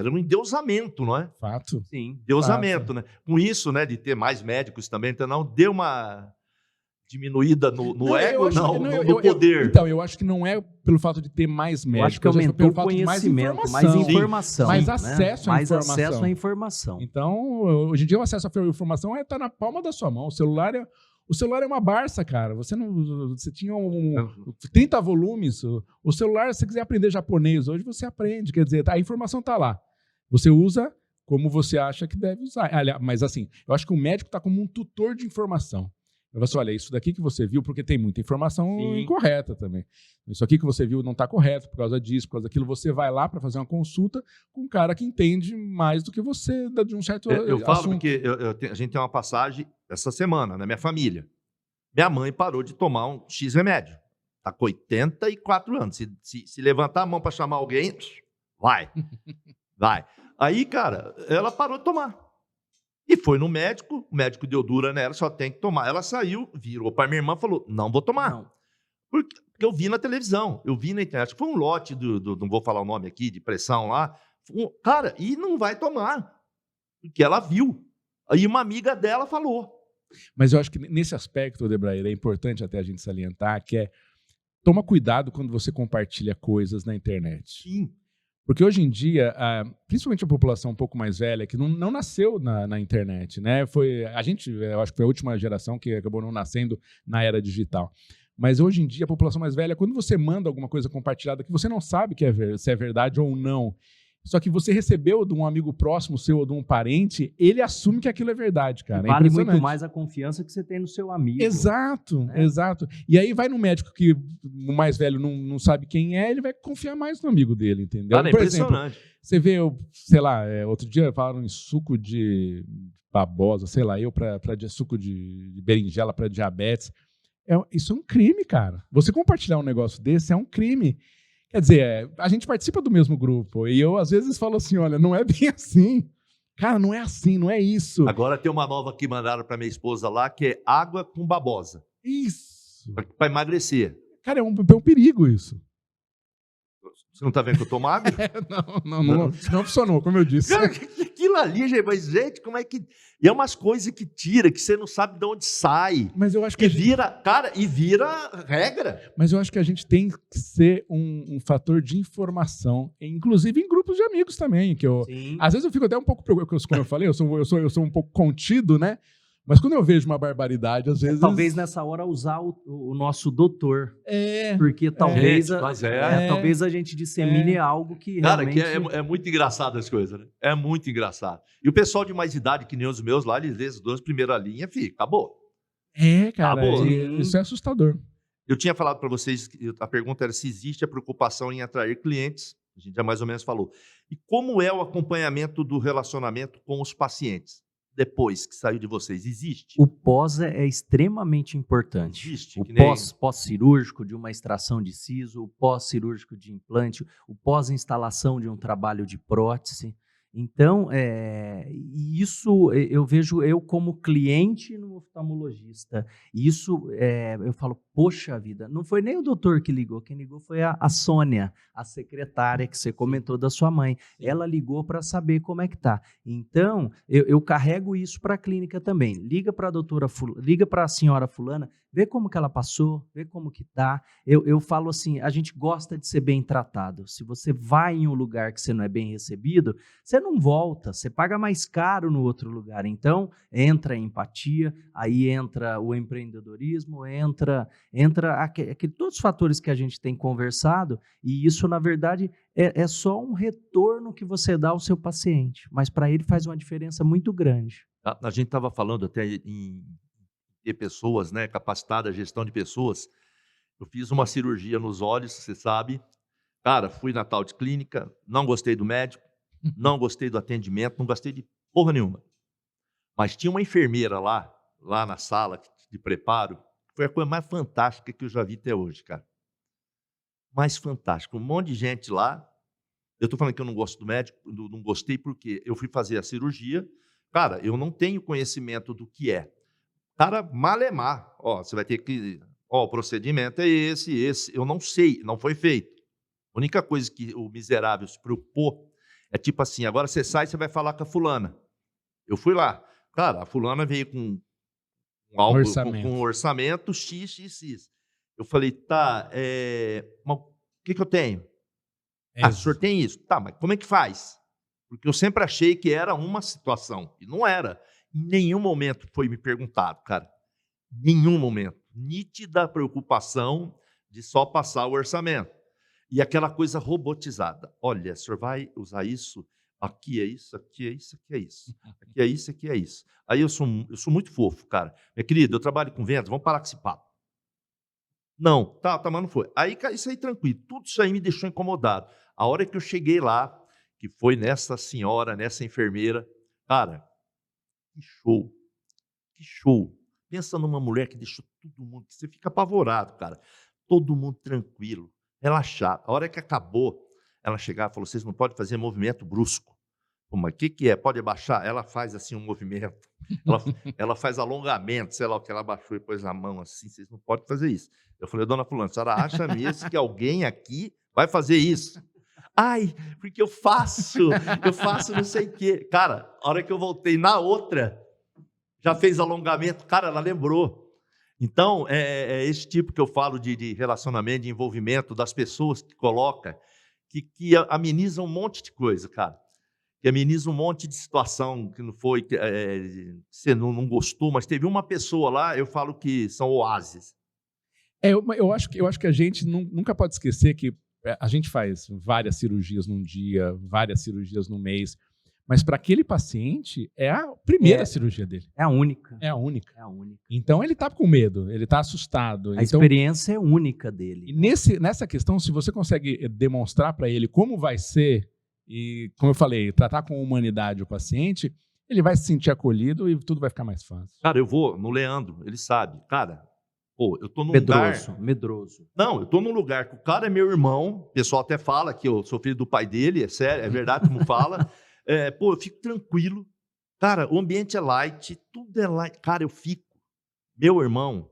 um endeusamento, não é? Fato. Sim. Endeusamento, né? Com isso, né, de ter mais médicos também, então não deu uma diminuída no ego, no poder. Então, eu acho que não é pelo fato de ter mais médicos. Eu acho que aumentou o conhecimento, mais informação. Mais acesso à informação. Mais acesso à informação. Então, hoje em dia o acesso à informação está na palma da sua mão. O celular é uma Barça, cara. Você tinha 30 volumes. O celular, se você quiser aprender japonês hoje, você aprende. Quer dizer, a informação está lá. Você usa como você acha que deve usar. Mas assim, eu acho que o médico está como um tutor de informação. Eu falo assim, olha, isso daqui que você viu, porque tem muita informação incorreta também. Isso aqui que você viu não está correto por causa disso, por causa daquilo. Você vai lá para fazer uma consulta com um cara que entende mais do que você de um certo assunto. Eu falo porque a gente tem uma passagem essa semana na minha família. Minha mãe parou de tomar um X remédio. Está com 84 anos. Se levantar a mão para chamar alguém, vai. Aí, cara, ela parou de tomar. E foi no médico, o médico deu dura nela, só tem que tomar. Ela saiu, virou para minha irmã e falou, não vou tomar. Não. Porque eu vi na televisão, eu vi na internet. Foi um lote não vou falar o nome aqui, de pressão lá. Cara, e não vai tomar. Porque ela viu. Aí uma amiga dela falou. Mas eu acho que nesse aspecto, Debrair, é importante até a gente salientar que toma cuidado quando você compartilha coisas na internet. Sim. Porque hoje em dia, principalmente a população um pouco mais velha, que não nasceu na internet, né? Eu acho que foi a última geração que acabou não nascendo na era digital. Mas hoje em dia, a população mais velha, quando você manda alguma coisa compartilhada que você não sabe se é verdade ou não, Só que você recebeu de um amigo próximo seu ou de um parente, ele assume que aquilo é verdade, cara. É Vale muito impressionante. mais a confiança que você tem no seu amigo. Exato, né? exato. E aí vai no médico que o mais velho não sabe quem é, ele vai confiar mais no amigo dele, entendeu? Cara, é Por exemplo, impressionante. você vê, sei lá, outro dia falaram em suco de babosa, sei lá, suco de berinjela para diabetes. Isso é um crime, cara. Você compartilhar um negócio desse é um crime. Quer dizer, a gente participa do mesmo grupo e eu às vezes falo assim, olha, não é bem assim. Cara, não é assim, não é isso. Agora tem uma nova que mandaram para minha esposa lá, que é água com babosa, Isso. para emagrecer. Cara, é um perigo isso. Você não está vendo que eu tô magro? Não funcionou, como eu disse. Cara, aquilo ali, gente, mas, gente, como é que... E é umas coisas que tira, que você não sabe de onde sai. Mas eu acho que E vira, cara, e vira regra. Mas eu acho que a gente tem que ser um fator de informação, inclusive em grupos de amigos também. Sim. Às vezes eu fico até um pouco preocupado, como eu falei, eu sou um pouco contido, né? Mas quando eu vejo uma barbaridade, às vezes... Talvez nessa hora usar o nosso doutor. É. Porque talvez, Gente, mas talvez a gente dissemine algo que Cara, realmente... que é muito engraçado as coisas, né? É muito engraçado. E o pessoal de mais idade, que nem os meus lá, eles lêem as duas primeiras linhas, filho, acabou. Cara, Acabou. isso é assustador. Eu tinha falado para vocês, a pergunta era se existe a preocupação em atrair clientes. A gente já mais ou menos falou. E como é o acompanhamento do relacionamento com os pacientes? Depois que saiu de vocês, existe? O pós é extremamente importante. Existe, O que nem- pós-cirúrgico de uma extração de siso, o pós-cirúrgico de implante, o pós-instalação de um trabalho de prótese. Então, isso eu vejo eu como cliente no oftalmologista. Isso eu falo, poxa vida, não foi nem o doutor que ligou, quem ligou foi a Sônia, a secretária que você comentou da sua mãe. Ela ligou para saber como é que tá. Então, eu carrego isso para a clínica também. Liga para a doutora, liga para a senhora fulana, vê como que ela passou, vê como que tá. Eu falo assim, a gente gosta de ser bem tratado. Se você vai em um lugar que você não é bem recebido, você não volta, você paga mais caro no outro lugar. Então, entra a empatia, aí entra o empreendedorismo, entra todos os fatores que a gente tem conversado, e isso, na verdade, é só um retorno que você dá ao seu paciente, mas para ele faz uma diferença muito grande. A gente estava falando até em ter pessoas, né, capacitadas, gestão de pessoas. Eu fiz uma cirurgia nos olhos, você sabe. Cara, fui na tal de clínica, não gostei do médico, não gostei do atendimento, não gostei de porra nenhuma. Mas tinha uma enfermeira lá na sala de preparo, foi a coisa mais fantástica que eu já vi até hoje, cara. Mais fantástica. Um monte de gente lá. Eu estou falando que eu não gosto do médico, não gostei porque eu fui fazer a cirurgia. Cara, eu não tenho conhecimento do que é. Cara, malemar. Ó, você vai ter que... Ó, o procedimento é esse. Eu não sei, não foi feito. A única coisa que o miserável se preocupou é tipo assim, agora você sai e você vai falar com a fulana. Eu fui lá. Cara, a fulana veio com um orçamento XXX. Eu falei, tá, mas o que eu tenho? O senhor tem isso? Tá, mas como é que faz? Porque eu sempre achei que era uma situação, e não era. Em nenhum momento foi me perguntado, cara. Nenhum momento. Nítida preocupação de só passar o orçamento. E aquela coisa robotizada. Olha, o senhor vai usar isso, aqui é isso, aqui é isso, aqui é isso. Aqui é isso, aqui é isso. Aí eu sou muito fofo, cara. Minha querida, eu trabalho com vendas, vamos parar com esse papo. Não, tá, mas não foi. Aí, isso aí tranquilo. Tudo isso aí me deixou incomodado. A hora que eu cheguei lá, que foi nessa senhora, nessa enfermeira, cara, que show. Que show. Pensa numa mulher que deixou todo mundo, que você fica apavorado, cara. Todo mundo tranquilo, relaxado. A hora que acabou, ela chegava e falou, vocês não podem fazer movimento brusco. Pô, mas o que é? Pode abaixar? Ela faz assim um movimento. Ela faz alongamento, sei lá o que, ela abaixou e pôs a mão assim, vocês não podem fazer isso. Eu falei, dona fulana, a senhora acha mesmo que alguém aqui vai fazer isso? Ai, porque eu faço não sei o quê. Cara, a hora que eu voltei na outra, já fez alongamento, cara, ela lembrou. Então, é esse tipo que eu falo de relacionamento, de envolvimento das pessoas que coloca, que ameniza um monte de coisa, cara. Que ameniza um monte de situação que não foi, que você não gostou, mas teve uma pessoa lá, eu falo que são oásis. Eu acho que a gente nunca pode esquecer que a gente faz várias cirurgias num dia, várias cirurgias no mês, mas para aquele paciente é a primeira cirurgia dele. É a única. É a única. É a única. Então ele tá com medo, ele tá assustado. A experiência é única dele. E nessa questão, se você consegue demonstrar para ele como vai ser, e como eu falei, tratar com humanidade o paciente, ele vai se sentir acolhido e tudo vai ficar mais fácil. Cara, eu vou no Leandro, ele sabe. Cara, pô, eu tô num lugar... Medroso. Não, eu tô num lugar que o cara é meu irmão, o pessoal até fala que eu sou filho do pai dele, é sério, é verdade como fala. Pô, eu fico tranquilo. Cara, o ambiente é light, tudo é light. Cara, eu fico. Meu irmão,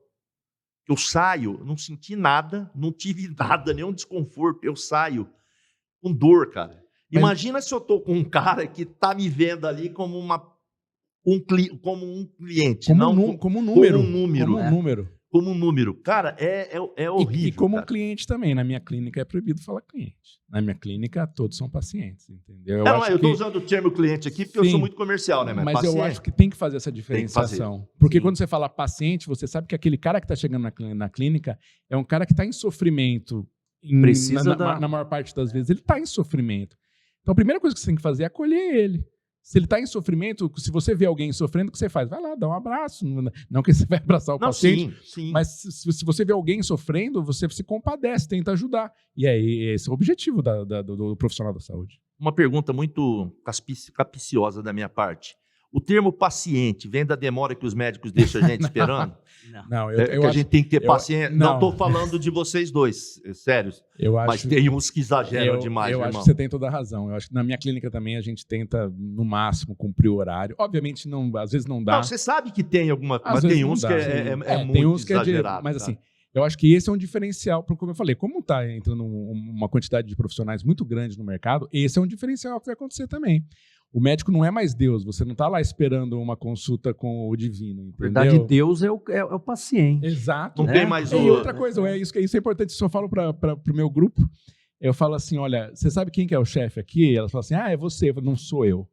eu saio, não senti nada, não tive nada, nenhum desconforto. Eu saio com dor, cara. Imagina se eu tô com um cara que tá me vendo ali como um cliente, como um número. Como um número. Cara, é horrível. E como cara. cliente também. Na minha clínica é proibido falar cliente. Na minha clínica, todos são pacientes, entendeu? Eu estou usando o termo cliente aqui porque eu sou muito comercial, né? Mas eu acho que tem que fazer essa diferenciação. Porque quando você fala paciente, você sabe que aquele cara que está chegando na clínica é um cara que está em sofrimento. Na maior parte das vezes, ele está em sofrimento. Então, a primeira coisa que você tem que fazer é acolher ele. Se ele está em sofrimento, se você vê alguém sofrendo, o que você faz? Vai lá, dá um abraço. Não que você vai abraçar o paciente, sim. Mas se você vê alguém sofrendo, você se compadece, tenta ajudar. E aí, esse é o objetivo do profissional da saúde. Uma pergunta muito capciosa da minha parte. O termo paciente vem da demora que os médicos deixam a gente esperando? Não, a gente tem que ter paciência. Não estou falando de vocês dois, sério. Mas tem uns que exageram demais, eu irmão. acho que você tem toda a razão. Eu acho que na minha clínica também a gente tenta, no máximo, cumprir o horário. Obviamente, às vezes não dá. Não, você sabe que tem alguma coisa, mas tem uns que é muito tem uns exagerado. Mas assim, eu acho que esse é um diferencial, porque como eu falei, como está entrando uma quantidade de profissionais muito grande no mercado, esse é um diferencial que vai acontecer também. O médico não é mais Deus, você não está lá esperando uma consulta com o divino, entendeu? Na verdade, Deus é o paciente. Exato. Não tem mais E outra coisa, isso é importante, isso eu falo para o meu grupo, eu falo assim, olha, você sabe quem que é o chefe aqui? Ela fala assim, é você. Eu falo, não sou eu.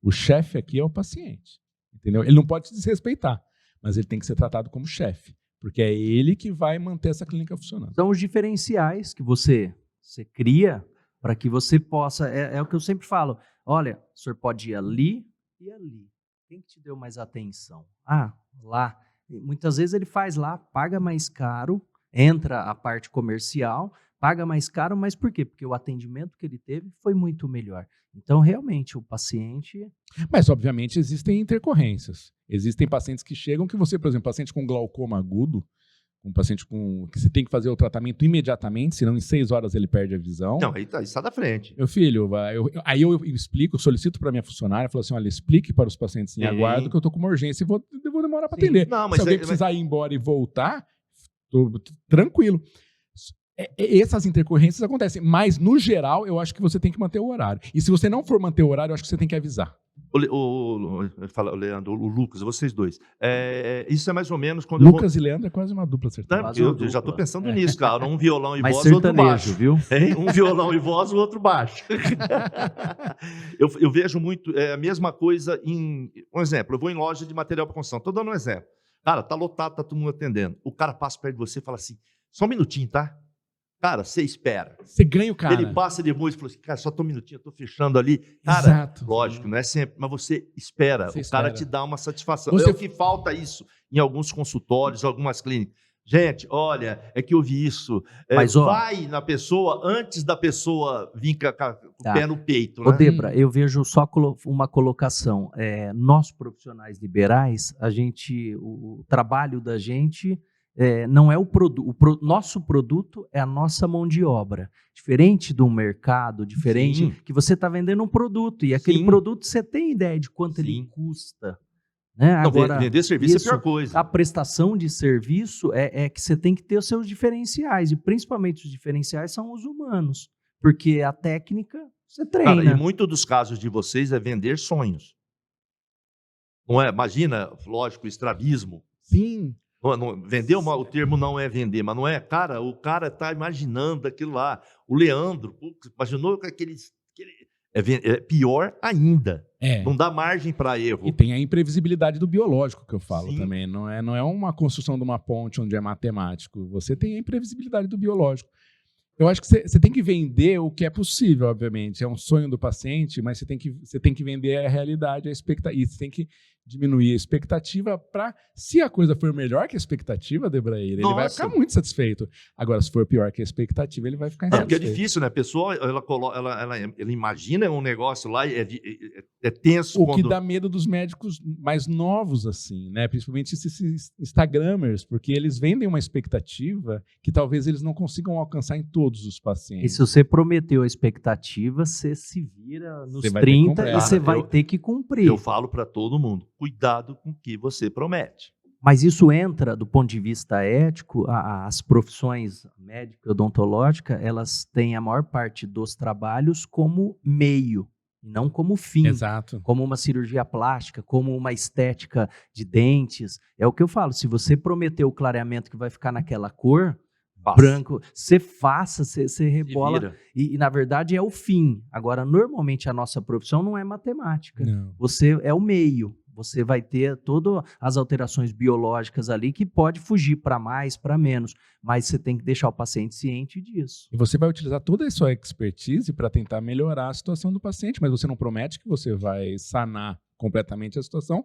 O chefe aqui é o paciente, entendeu? Ele não pode te desrespeitar, mas ele tem que ser tratado como chefe, porque é ele que vai manter essa clínica funcionando. São os diferenciais que você cria para que você possa, é o que eu sempre falo, olha, o senhor pode ir ali e ali. Quem que te deu mais atenção? Lá. Muitas vezes ele faz lá, paga mais caro, entra a parte comercial, paga mais caro, mas por quê? Porque o atendimento que ele teve foi muito melhor. Então, realmente, o paciente... Mas, obviamente, existem intercorrências. Existem pacientes que chegam que você, por exemplo, paciente com glaucoma agudo, um paciente que você tem que fazer o tratamento imediatamente, senão em 6 horas ele perde a visão. Não, aí está da frente. Meu filho, aí eu explico, solicito para minha funcionária, falo assim, olha, explique para os pacientes em aguardo que eu estou com uma urgência e vou demorar para atender. Não, se alguém precisar ir embora e voltar, tô tranquilo. Essas intercorrências acontecem, mas no geral eu acho que você tem que manter o horário. E se você não for manter o horário, eu acho que você tem que avisar. O Leandro, o Lucas, vocês dois. Isso é mais ou menos quando Lucas e Leandro é quase uma dupla sertaneja. Eu já estou pensando nisso, cara. Um violão e mais voz, outro baixo. Viu? Um violão e voz, o outro baixo. eu vejo muito a mesma coisa em... Um exemplo, eu vou em loja de material para construção. Estou dando um exemplo. Cara, tá lotado, tá todo mundo atendendo. O cara passa perto de você e fala assim, só um minutinho, tá? Cara, você espera. Você ganha o cara. Ele passa depois e fala assim, cara, só um minutinho, eu tô fechando ali. Cara, exato. Lógico, não é sempre, mas você espera. Você cara te dá uma satisfação. É o que falta isso em alguns consultórios, algumas clínicas. Gente, olha, é que eu vi isso. Mas, vai na pessoa antes da pessoa vir com o pé no peito. Né? Ô, Debra, eu vejo só uma colocação. Nós, profissionais liberais, o trabalho da gente... não é o produto. Nosso produto é a nossa mão de obra. Diferente do mercado, diferente que você está vendendo um produto e aquele produto você tem ideia de quanto ele custa. Né? Não, agora, vender serviço é a pior coisa. A prestação de serviço é que você tem que ter os seus diferenciais e principalmente os diferenciais são os humanos, porque a técnica você treina. Cara, e muito dos casos de vocês é vender sonhos. Não é? Imagina, lógico, o estrabismo. Sim. Vender o termo não é vender, mas não é, cara, o cara está imaginando aquilo lá. O Leandro, imaginou aqueles. É pior ainda. Não dá margem para erro. E tem a imprevisibilidade do biológico que eu falo também. Não é uma construção de uma ponte onde é matemático. Você tem a imprevisibilidade do biológico. Eu acho que você tem que vender o que é possível, obviamente. É um sonho do paciente, mas você tem que vender a realidade, a expectativa. E você tem que diminuir a expectativa para, se a coisa for melhor que a expectativa, Debrair, ele vai Nossa. ficar muito satisfeito. Agora, se for pior que a expectativa, ele vai ficar É porque é insatisfeito. difícil, né? A pessoa, ela imagina um negócio lá, é tenso. O que dá medo dos médicos mais novos, assim, né? Principalmente esses Instagramers, porque eles vendem uma expectativa que talvez eles não consigam alcançar em todos os E pacientes. se você prometeu a expectativa, você se vira nos Você vai ter que 30 cumprir. e você Cara, vai ter que cumprir. Eu falo para todo mundo, cuidado com o que você promete. Mas isso entra, do ponto de vista ético, as profissões médica e odontológica, elas têm a maior parte dos trabalhos como meio, e não como fim. Exato. Como uma cirurgia plástica, como uma estética de dentes. É o que eu falo, se você prometeu o clareamento que vai ficar naquela cor, branco, você faça, você rebola. Vira. E, na verdade, é o fim. Agora, normalmente, a nossa profissão não é matemática. Não. Você é o meio. Você vai ter todas as alterações biológicas ali que pode fugir para mais, para menos. Mas você tem que deixar o paciente ciente disso. E você vai utilizar toda a sua expertise para tentar melhorar a situação do paciente, mas você não promete que você vai sanar completamente a situação,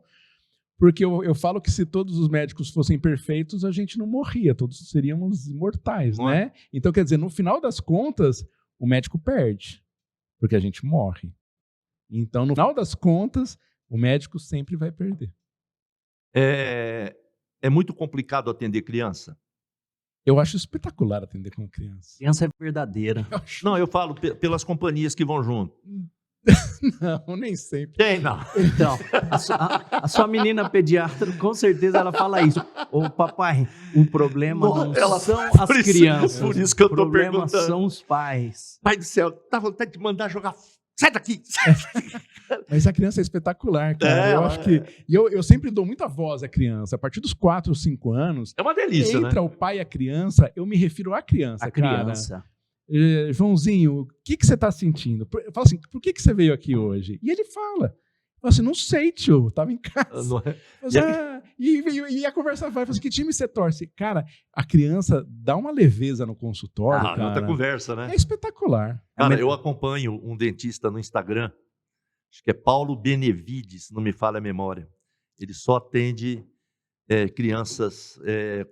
porque eu falo que se todos os médicos fossem perfeitos, a gente não morria, todos seríamos imortais, Não é? né? Então, quer dizer, no final das contas, o médico perde, porque a gente morre. Então, no final das contas, o médico sempre vai perder. É muito complicado atender criança? Eu acho espetacular atender com criança. Criança é verdadeira. Eu acho... Não, eu falo pelas companhias que vão junto. Não, nem sempre. Tem, não. Então, a sua menina pediatra, com certeza ela fala isso. Ô papai, o problema não Ela- são as por isso- crianças. por isso que eu o tô problema perguntando. são os pais. Pai do céu, dá vontade de mandar jogar. Sai daqui! Mas a criança é espetacular, cara. É, eu ela acho que... E eu sempre dou muita voz à criança. A partir dos 4 ou 5 anos, É uma delícia, entra né? o pai e a criança, eu me refiro à criança, A cara. criança. Joãozinho, o que você está sentindo? Eu falo assim, por que você veio aqui hoje? E ele fala assim, não sei, tio, tava em casa. Não é? Mas, e a conversa vai, fala assim, que time você torce? Cara, a criança dá uma leveza no consultório, Ah, cara. outra conversa, né? É espetacular. Cara, eu acompanho um dentista no Instagram, acho que é Paulo Benevides, não me falha a memória. Ele só atende crianças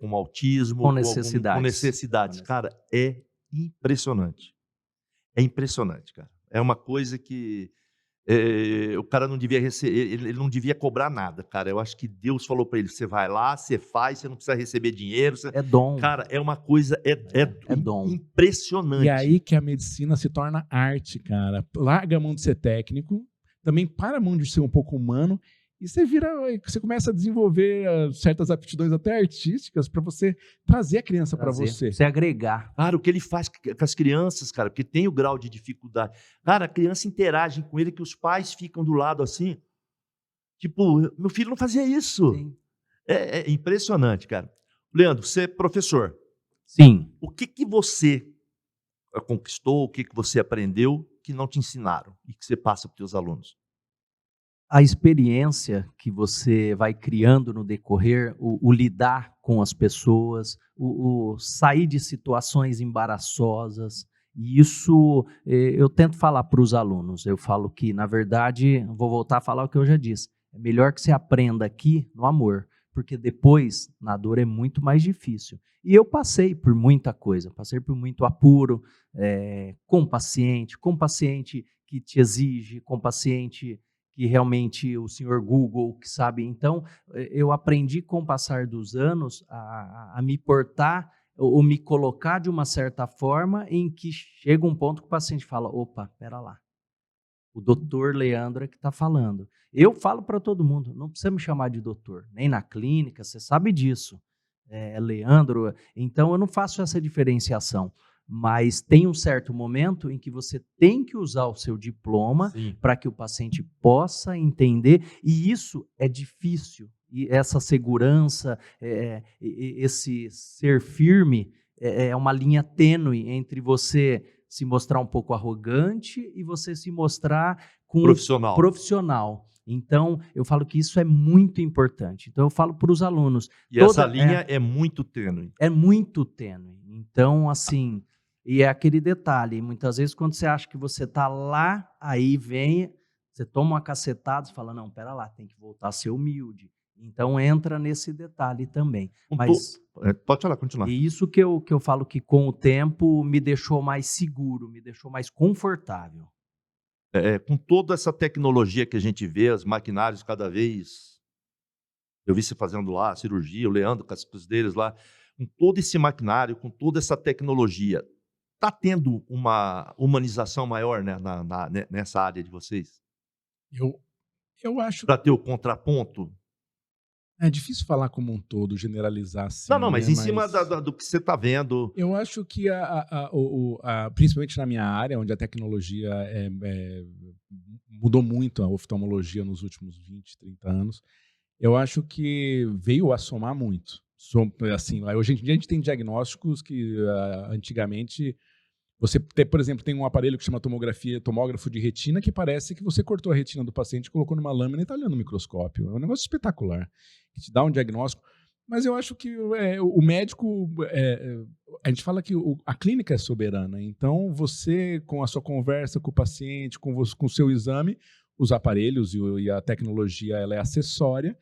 com autismo, Com necessidades. com necessidades. Cara, é impressionante. É impressionante, cara. É uma coisa que o cara não devia receber, ele não devia cobrar nada, cara. Eu acho que Deus falou para ele: você vai lá, você faz, você não precisa receber dinheiro. É dom. Cara, é uma coisa É dom. impressionante. E aí que a medicina se torna arte, cara. Larga a mão de ser técnico, também para a mão de ser um pouco humano, e você começa a desenvolver certas aptidões até artísticas para você trazer a criança para você. Você agregar. Cara, o que ele faz com as crianças, cara, porque tem o grau de dificuldade. Cara, a criança interage com ele, que os pais ficam do lado assim. Tipo, meu filho não fazia isso. Sim. É impressionante, cara. Leandro, você é professor. Sim. O que você conquistou, o que você aprendeu que não te ensinaram e que você passa para os teus alunos? A experiência que você vai criando no decorrer, o lidar com as pessoas, o sair de situações embaraçosas, e isso eu tento falar para os alunos. Eu falo que, na verdade, vou voltar a falar o que eu já disse, é melhor que você aprenda aqui no amor, porque depois, na dor, é muito mais difícil. E eu passei por muita coisa, passei por muito apuro, com paciente que te exige, com paciente que realmente o senhor Google que sabe. Então, eu aprendi com o passar dos anos a me portar ou me colocar de uma certa forma em que chega um ponto que o paciente fala, opa, pera lá, o doutor Leandro é que está falando. Eu falo para todo mundo, não precisa me chamar de doutor, nem na clínica, você sabe disso, Leandro. Então, eu não faço essa diferenciação. Mas tem um certo momento em que você tem que usar o seu diploma para que o paciente possa entender, e isso é difícil. E essa segurança, esse ser firme, é uma linha tênue entre você se mostrar um pouco arrogante e você se mostrar com profissional. Então, eu falo que isso é muito importante. Então, eu falo para os alunos. E essa linha é muito tênue. É muito tênue. Então, assim... E é aquele detalhe, muitas vezes quando você acha que você está lá, aí vem, você toma uma cacetada e fala, não, pera lá, tem que voltar a ser humilde. Então entra nesse detalhe também. Mas Pode falar, continuar. e isso que eu falo que com o tempo me deixou mais seguro, me deixou mais confortável. Com toda essa tecnologia que a gente vê, os maquinários cada vez... Eu vi você fazendo lá a cirurgia, o Leandro com os deles lá, com todo esse maquinário, com toda essa tecnologia, está tendo uma humanização maior, né, nessa área de vocês? Eu acho Para ter o contraponto? é difícil falar como um todo, generalizar assim, Não, mas né, em cima do que você está vendo... Eu acho que, principalmente na minha área, onde a tecnologia mudou muito a oftalmologia nos últimos 20, 30 anos, eu acho que veio a somar muito. Assim, hoje em dia a gente tem diagnósticos que antigamente você, por exemplo, tem um aparelho que chama tomógrafo de retina, que parece que você cortou a retina do paciente, colocou numa lâmina e está olhando no microscópio. É um negócio espetacular, que te dá um diagnóstico. Mas eu acho que o médico... a gente fala que a clínica é soberana. Então, você, com a sua conversa com o paciente, com o seu exame, os aparelhos e a tecnologia ela é acessória,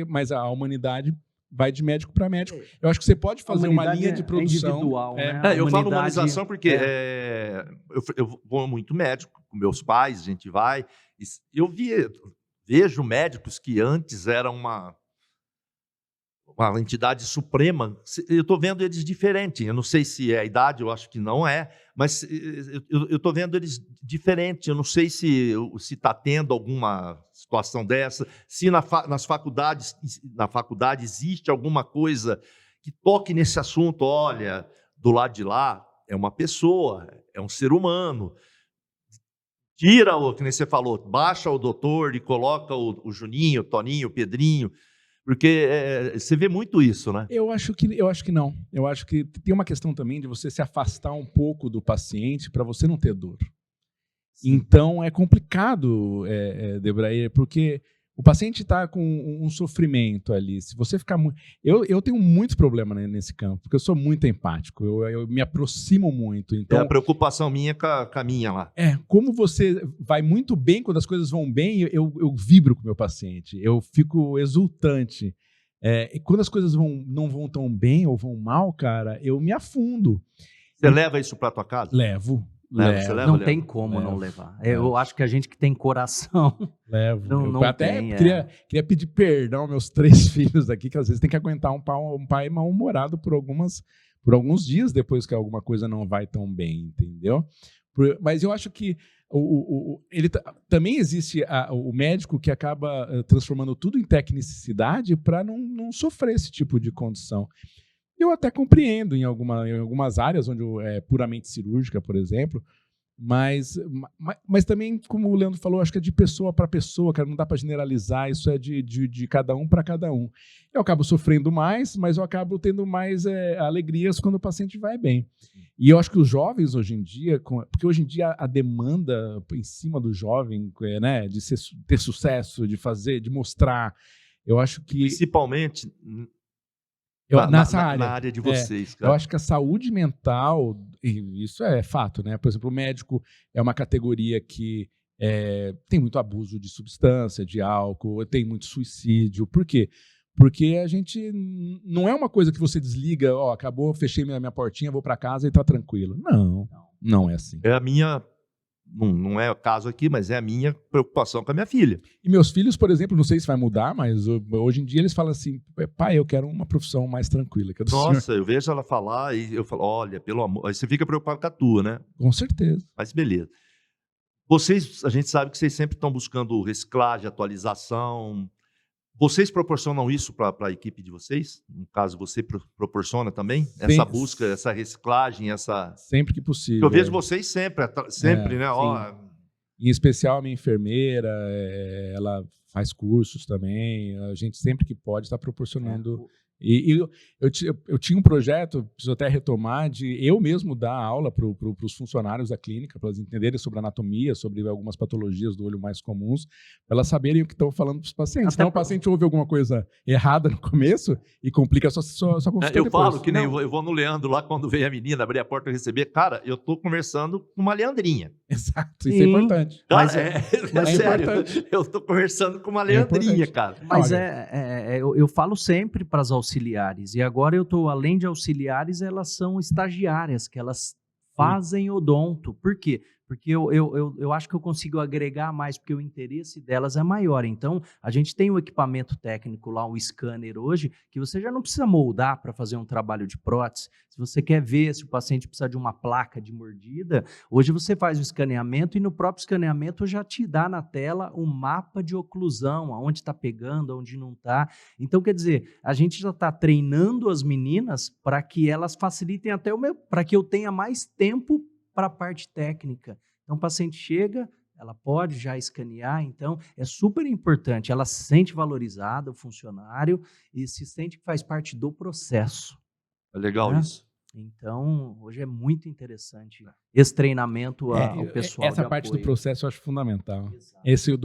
mas a humanidade vai de médico para médico. Eu acho que você pode fazer uma linha de produção... individual, né? Eu falo humanização porque eu vou muito médico, com meus pais, a gente vai... Eu vejo médicos que antes eram uma entidade suprema, eu estou vendo eles diferente. Eu não sei se é a idade, eu acho que não é, mas eu estou vendo eles diferente. Eu não sei se está tendo alguma situação dessa, se na faculdade existe alguma coisa que toque nesse assunto. Olha, do lado de lá é uma pessoa, é um ser humano. Tira que nem você falou, baixa o doutor e coloca o Juninho, o Toninho, o Pedrinho. Porque você vê muito isso, né? Eu acho que não. Eu acho que tem uma questão também de você se afastar um pouco do paciente para você não ter dor. Sim. Então, é complicado, Debrayer, porque o paciente está com um sofrimento ali. Se você ficar muito... Eu tenho muitos problemas nesse campo, porque eu sou muito empático, eu me aproximo muito. Então, a preocupação minha com a minha lá. Como você vai muito bem, quando as coisas vão bem, eu vibro com o meu paciente, eu fico exultante. E quando as coisas não vão tão bem ou vão mal, cara, eu me afundo. Você leva isso para tua casa? Levo. Você leva, não tem como não levar. Eu acho que a gente que tem coração... Levo. Não até tem, queria pedir perdão aos meus 3 filhos aqui, que às vezes tem que aguentar um pai mal-humorado por alguns dias depois que alguma coisa não vai tão bem, entendeu? Mas eu acho que também existe o médico que acaba transformando tudo em tecnicidade para não sofrer esse tipo de condição. Eu até compreendo em algumas áreas onde é puramente cirúrgica, por exemplo, mas também, como o Leandro falou, acho que é de pessoa para pessoa, cara, não dá para generalizar, isso é de cada um para cada um. Eu acabo sofrendo mais, mas eu acabo tendo mais alegrias quando o paciente vai bem. E eu acho que os jovens hoje em dia, porque hoje em dia a demanda em cima do jovem, né, de ter sucesso, de mostrar, eu acho que... Principalmente... Na área de vocês, cara. Eu acho que a saúde mental, e isso é fato, né? Por exemplo, o médico é uma categoria que tem muito abuso de substância, de álcool, tem muito suicídio. Por quê? Porque a gente não é uma coisa que você desliga, acabou, fechei minha portinha, vou para casa e tá tranquilo. Não é assim. É a minha... Não é o caso aqui, mas é a minha preocupação com a minha filha. E meus filhos, por exemplo, não sei se vai mudar, mas hoje em dia eles falam assim, pai, eu quero uma profissão mais tranquila. Que Nossa, eu vejo ela falar e eu falo, olha, pelo amor... Aí você fica preocupado com a tua, né? Com certeza. Mas beleza. Vocês, a gente sabe que vocês sempre estão buscando reciclagem, atualização. Vocês proporcionam isso para a equipe de vocês? No caso, você proporciona também essa busca, essa reciclagem, essa... Sempre que possível. Eu vejo vocês sempre, né? Em especial a minha enfermeira, ela faz cursos também. A gente sempre que pode está proporcionando Eu tinha um projeto, preciso até retomar, de eu mesmo dar aula para os funcionários da clínica, para eles entenderem sobre anatomia, sobre algumas patologias do olho mais comuns, para elas saberem o que estão falando para os pacientes. Senão o paciente ouve alguma coisa errada no começo e complica a sua consulta Eu depois. falo que nem eu vou no Leandro lá, quando veio a menina abrir a porta e receber. Cara, eu tô conversando com uma Leandrinha. Exato, isso é importante. Cara, mas sério, importante. eu tô conversando com uma Leandrinha, cara. Mas eu falo sempre para as auxiliares, e agora eu estou, além de auxiliares, elas são estagiárias, que elas fazem odonto. Por quê? Porque eu acho que eu consigo agregar mais, porque o interesse delas é maior. Então, a gente tem um equipamento técnico lá, um scanner hoje, que você já não precisa moldar para fazer um trabalho de prótese. Se você quer ver se o paciente precisa de uma placa de mordida, hoje você faz o escaneamento e no próprio escaneamento já te dá na tela um mapa de oclusão, aonde está pegando, onde não está. Então, quer dizer, a gente já está treinando as meninas para que elas facilitem até para que eu tenha mais tempo para a parte técnica. Então, o paciente chega, ela pode já escanear, então é super importante. Ela se sente valorizada, o funcionário, e se sente que faz parte do processo. É legal isso. Então, hoje é muito interessante esse treinamento ao pessoal. Essa parte do processo eu acho fundamental. Exato. Esse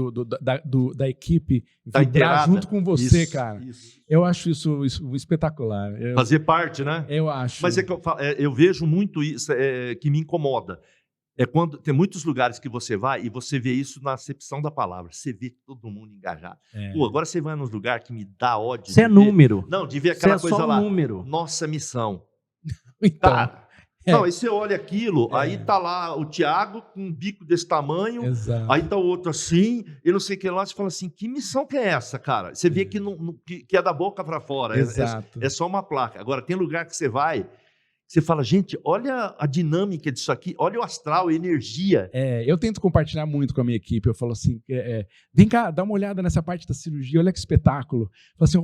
da equipe Tá vibrar inteirada. junto com você, Isso, cara. isso. Eu acho isso espetacular. Fazer parte, né? Eu acho. Mas é que eu vejo muito isso que me incomoda. É quando tem muitos lugares que você vai e você vê isso na acepção da palavra. Você vê todo mundo engajado. Pô, agora você vai nos lugares que me dá ódio. Você é número. Não, de ver aquela Você é coisa só lá. número. Nossa missão. Então, Cara, não, aí você olha aquilo, aí tá lá o Thiago com um bico desse tamanho, exato. aí tá o outro assim, e não sei o que lá, você fala assim, que missão que é essa, cara? Você vê que, que é da boca para fora, Exato. é só uma placa. Agora, tem lugar que você vai, você fala, gente, olha a dinâmica disso aqui, olha o astral, a energia. Eu tento compartilhar muito com a minha equipe. Eu falo assim, vem cá, dá uma olhada nessa parte da cirurgia, olha que espetáculo. Falo assim,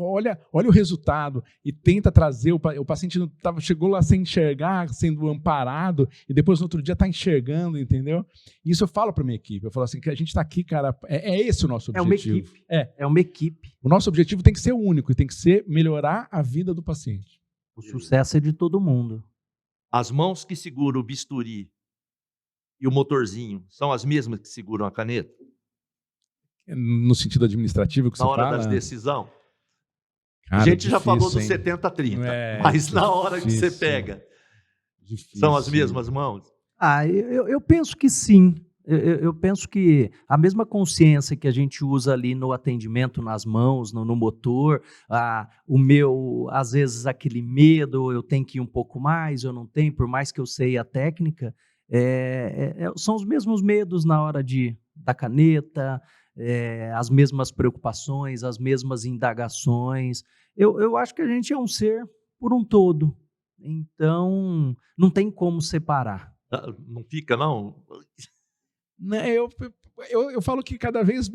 olha o resultado e tenta trazer, o paciente chegou lá sem enxergar, sendo amparado, e depois no outro dia está enxergando, entendeu? Isso eu falo para a minha equipe. Eu falo assim, que a gente está aqui, cara, é esse o nosso objetivo. É uma equipe. O nosso objetivo tem que ser único, e tem que ser melhorar a vida do paciente. O sucesso é de todo mundo. As mãos que seguram o bisturi e o motorzinho são as mesmas que seguram a caneta? No sentido administrativo que na você hora fala? da decisão? Cara, a gente já falou do hein? 70-30, mas na hora que você pega, são as mesmas mãos? Eu penso que sim. Eu penso que a mesma consciência que a gente usa ali no atendimento, nas mãos, no motor, às vezes aquele medo, eu tenho que ir um pouco mais, eu não tenho, por mais que eu sei a técnica, são os mesmos medos na hora da caneta, as mesmas preocupações, as mesmas indagações. Eu acho que a gente é um ser por um todo, então não tem como separar. Não fica, não? Eu falo que cada vez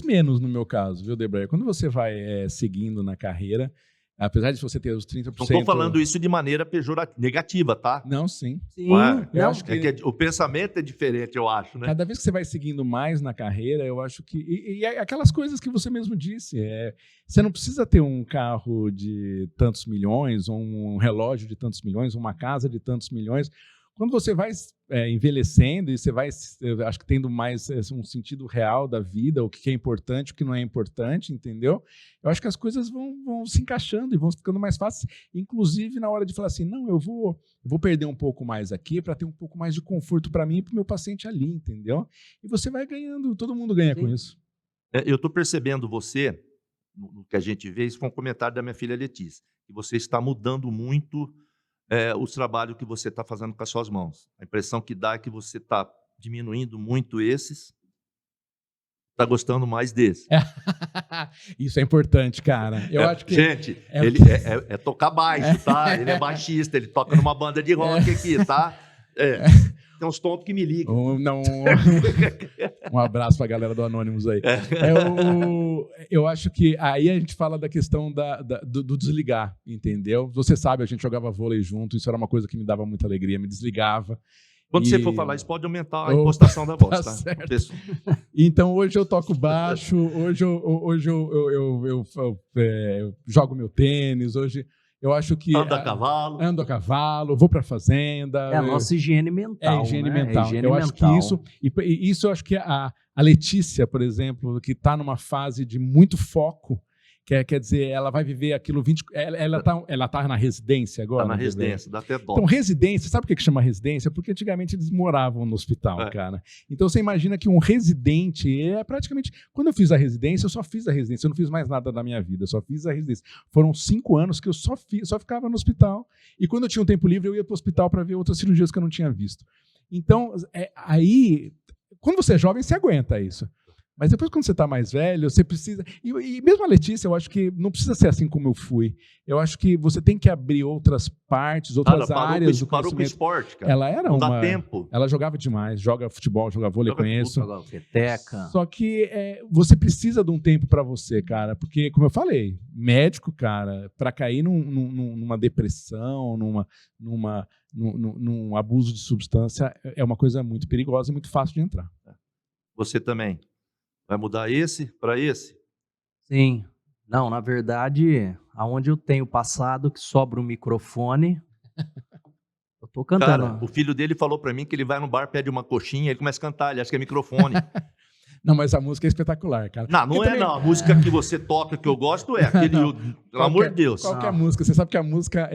menos no meu caso, viu, Debrayer? Quando você vai seguindo na carreira, apesar de você ter os 30%... Não estou falando isso de maneira negativa, tá? Não, sim. Eu acho que o pensamento é diferente, eu acho, né? Cada vez que você vai seguindo mais na carreira, eu acho que... E aquelas coisas que você mesmo disse, você não precisa ter um carro de tantos milhões, ou um relógio de tantos milhões, uma casa de tantos milhões. Quando você vai envelhecendo e você vai, acho que tendo mais um sentido real da vida, o que é importante, o que não é importante, entendeu? Eu acho que as coisas vão se encaixando e vão ficando mais fáceis, inclusive na hora de falar assim, não, eu vou perder um pouco mais aqui para ter um pouco mais de conforto para mim e para o meu paciente ali, entendeu? E você vai ganhando, todo mundo ganha com isso. Eu estou percebendo você, no que a gente vê, isso foi um comentário da minha filha Letícia, que você está mudando muito os trabalhos que você está fazendo com as suas mãos. A impressão que dá é que você está diminuindo muito esses, está gostando mais desses. Isso é importante, cara. Eu acho que... Gente, ele é tocar baixo, tá? Ele é baixista, ele toca numa banda de rock aqui, tá? Tem uns tontos que me ligam. Um abraço para a galera do Anonymous aí. Eu acho que aí a gente fala da questão do desligar, entendeu? Você sabe, a gente jogava vôlei junto, isso era uma coisa que me dava muita alegria, me desligava. Quando você E- for falar isso, pode aumentar a Opa, impostação da voz, tá tá? certo. Pessoal, Então hoje eu toco baixo, hoje eu jogo meu tênis, hoje eu acho que anda a cavalo. ando a cavalo, vou para a fazenda. É a nossa higiene mental. Higiene né? mental. Higiene Eu acho que mental. isso eu acho que a Letícia, por exemplo, que está numa fase de muito foco, quer dizer, ela vai viver aquilo 20. Ela tá na residência agora? Tá na Gabriel? residência, dá até dó. Então, residência, sabe por que chama residência? Porque antigamente eles moravam no hospital, É. cara. Então você imagina que um residente é praticamente. Quando eu fiz a residência, eu só fiz a residência, eu não fiz mais nada da minha vida, eu só fiz a residência. Foram 5 anos que eu só ficava no hospital. E quando eu tinha um tempo livre, eu ia para o hospital para ver outras cirurgias que eu não tinha visto. Então, aí, quando você é jovem, você aguenta isso. Mas depois, quando você está mais velho, você precisa... E mesmo a Letícia, eu acho que não precisa ser assim como eu fui. Eu acho que você tem que abrir outras partes, outras áreas do parou com o conhecimento. esporte, cara. Ela era Não uma... dá tempo. Ela jogava demais, joga futebol, joga vôlei, Joga conheço. Agora, peteca. Só que você precisa de um tempo para você, cara. Porque, como eu falei, médico, cara, para cair numa depressão, num abuso de substância, é uma coisa muito perigosa e muito fácil de entrar. Você também. Vai mudar esse para esse? Sim. Não, na verdade, aonde eu tenho passado que sobra um microfone, eu tô cantando. Cara, o filho dele falou para mim que ele vai no bar, pede uma coxinha, ele começa a cantar, ele acha que é microfone. Não, mas a música é espetacular, cara. Não, não Porque é também- não. A música que você toca, que eu gosto, é aquele... Pelo amor de Deus. Qual que é a música? Você sabe que a música,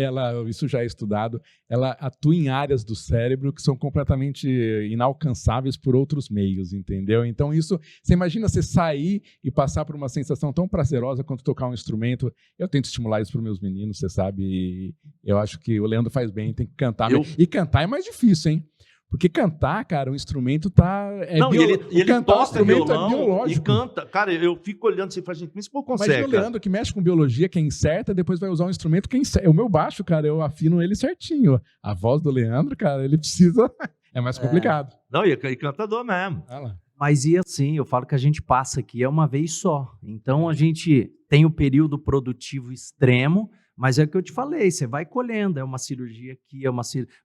isso já é estudado, ela atua em áreas do cérebro que são completamente inalcançáveis por outros meios, entendeu? Então isso, você imagina você sair e passar por uma sensação tão prazerosa quanto tocar um instrumento. Eu tento estimular isso para os meus meninos, você sabe, e eu acho que o Leandro faz bem, tem que cantar. E cantar é mais difícil, hein? Porque cantar, cara, o instrumento tá... Não, e ele cantar o toca instrumento violão é biológico. e canta. Cara, eu fico olhando assim e falo, gente, mas pô, consegue, Imagina o cara. Leandro que mexe com biologia, que é incerta, depois vai usar um instrumento que é incerto. O meu baixo, cara, eu afino ele certinho. A voz do Leandro, cara, ele precisa... É mais complicado. Não, e cantador mesmo. Olha lá. Mas e assim, eu falo que a gente passa aqui é uma vez só. Então a gente tem o período produtivo extremo, mas é o que eu te falei, você vai colhendo, é uma cirurgia aqui,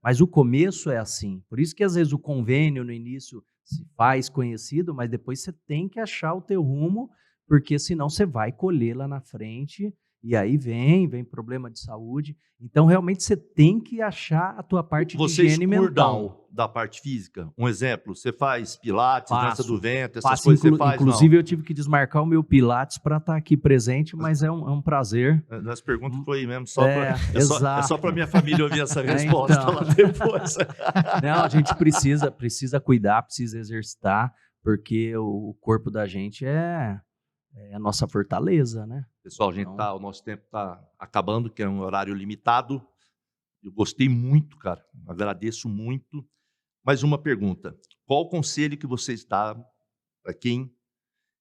mas o começo é assim. Por isso que às vezes o convênio no início se faz conhecido, mas depois você tem que achar o teu rumo, porque senão você vai colher lá na frente e aí vem problema de saúde. Então realmente você tem que achar a tua parte de Vocês higiene mental. cuidam da parte física? Um exemplo, você faz pilates, Faço. dança do ventre, essas Faço, coisas você faz? inclusive eu tive que desmarcar o meu Pilates para estar aqui presente, mas é um prazer. Não. Nas perguntas foi mesmo só É, para exato. para minha família ouvir essa resposta então. lá depois. Não, a gente precisa cuidar, precisa exercitar, porque o corpo da gente é a nossa fortaleza, né? Pessoal, o nosso tempo está acabando, que é um horário limitado. Eu gostei muito, cara. Agradeço muito. Mais uma pergunta. Qual o conselho que vocês dão para quem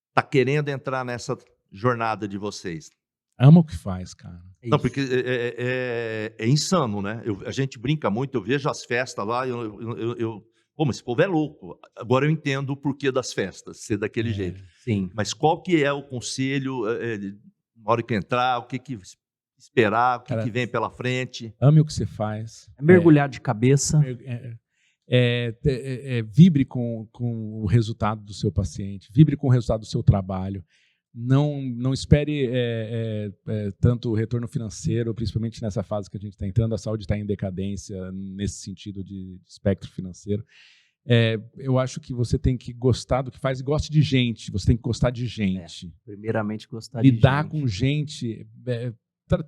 está querendo entrar nessa jornada de vocês? Ama o que faz, cara. Não, porque é insano, né? A gente brinca muito, eu vejo as festas lá, pô, mas esse povo é louco. Agora eu entendo o porquê das festas, ser daquele jeito. Sim. Mas qual que é o conselho, na hora que entrar, o que esperar, o que, Cara, que vem pela frente? Ame o que você faz. É mergulhar de cabeça. Vibre com o resultado do seu paciente, vibre com o resultado do seu trabalho. Não espere tanto o retorno financeiro, principalmente nessa fase que a gente está entrando. A saúde está em decadência nesse sentido de espectro financeiro. Eu acho que você tem que gostar do que faz e goste de gente. Você tem que gostar de gente. Primeiramente, gostar de Lidar gente. com gente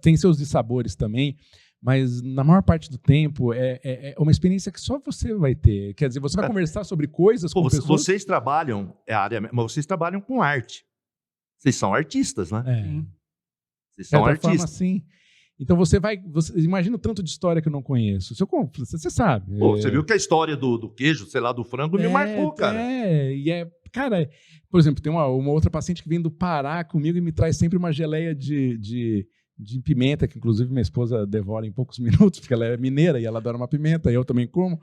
tem seus dissabores também, mas na maior parte do tempo é uma experiência que só você vai ter. Quer dizer, você vai conversar sobre coisas com pessoas... Vocês trabalham, mas vocês trabalham com arte. Vocês são artistas, né? Sim. Vocês são certa forma, artistas. sim. Então você imagina o tanto de história que eu não conheço. Você sabe. Pô, você viu que a história do queijo, sei lá, do frango, me marcou, cara. Cara, por exemplo, tem uma outra paciente que vem do Pará comigo e me traz sempre uma geleia de pimenta, que inclusive minha esposa devora em poucos minutos, porque ela é mineira e ela adora uma pimenta, e eu também como.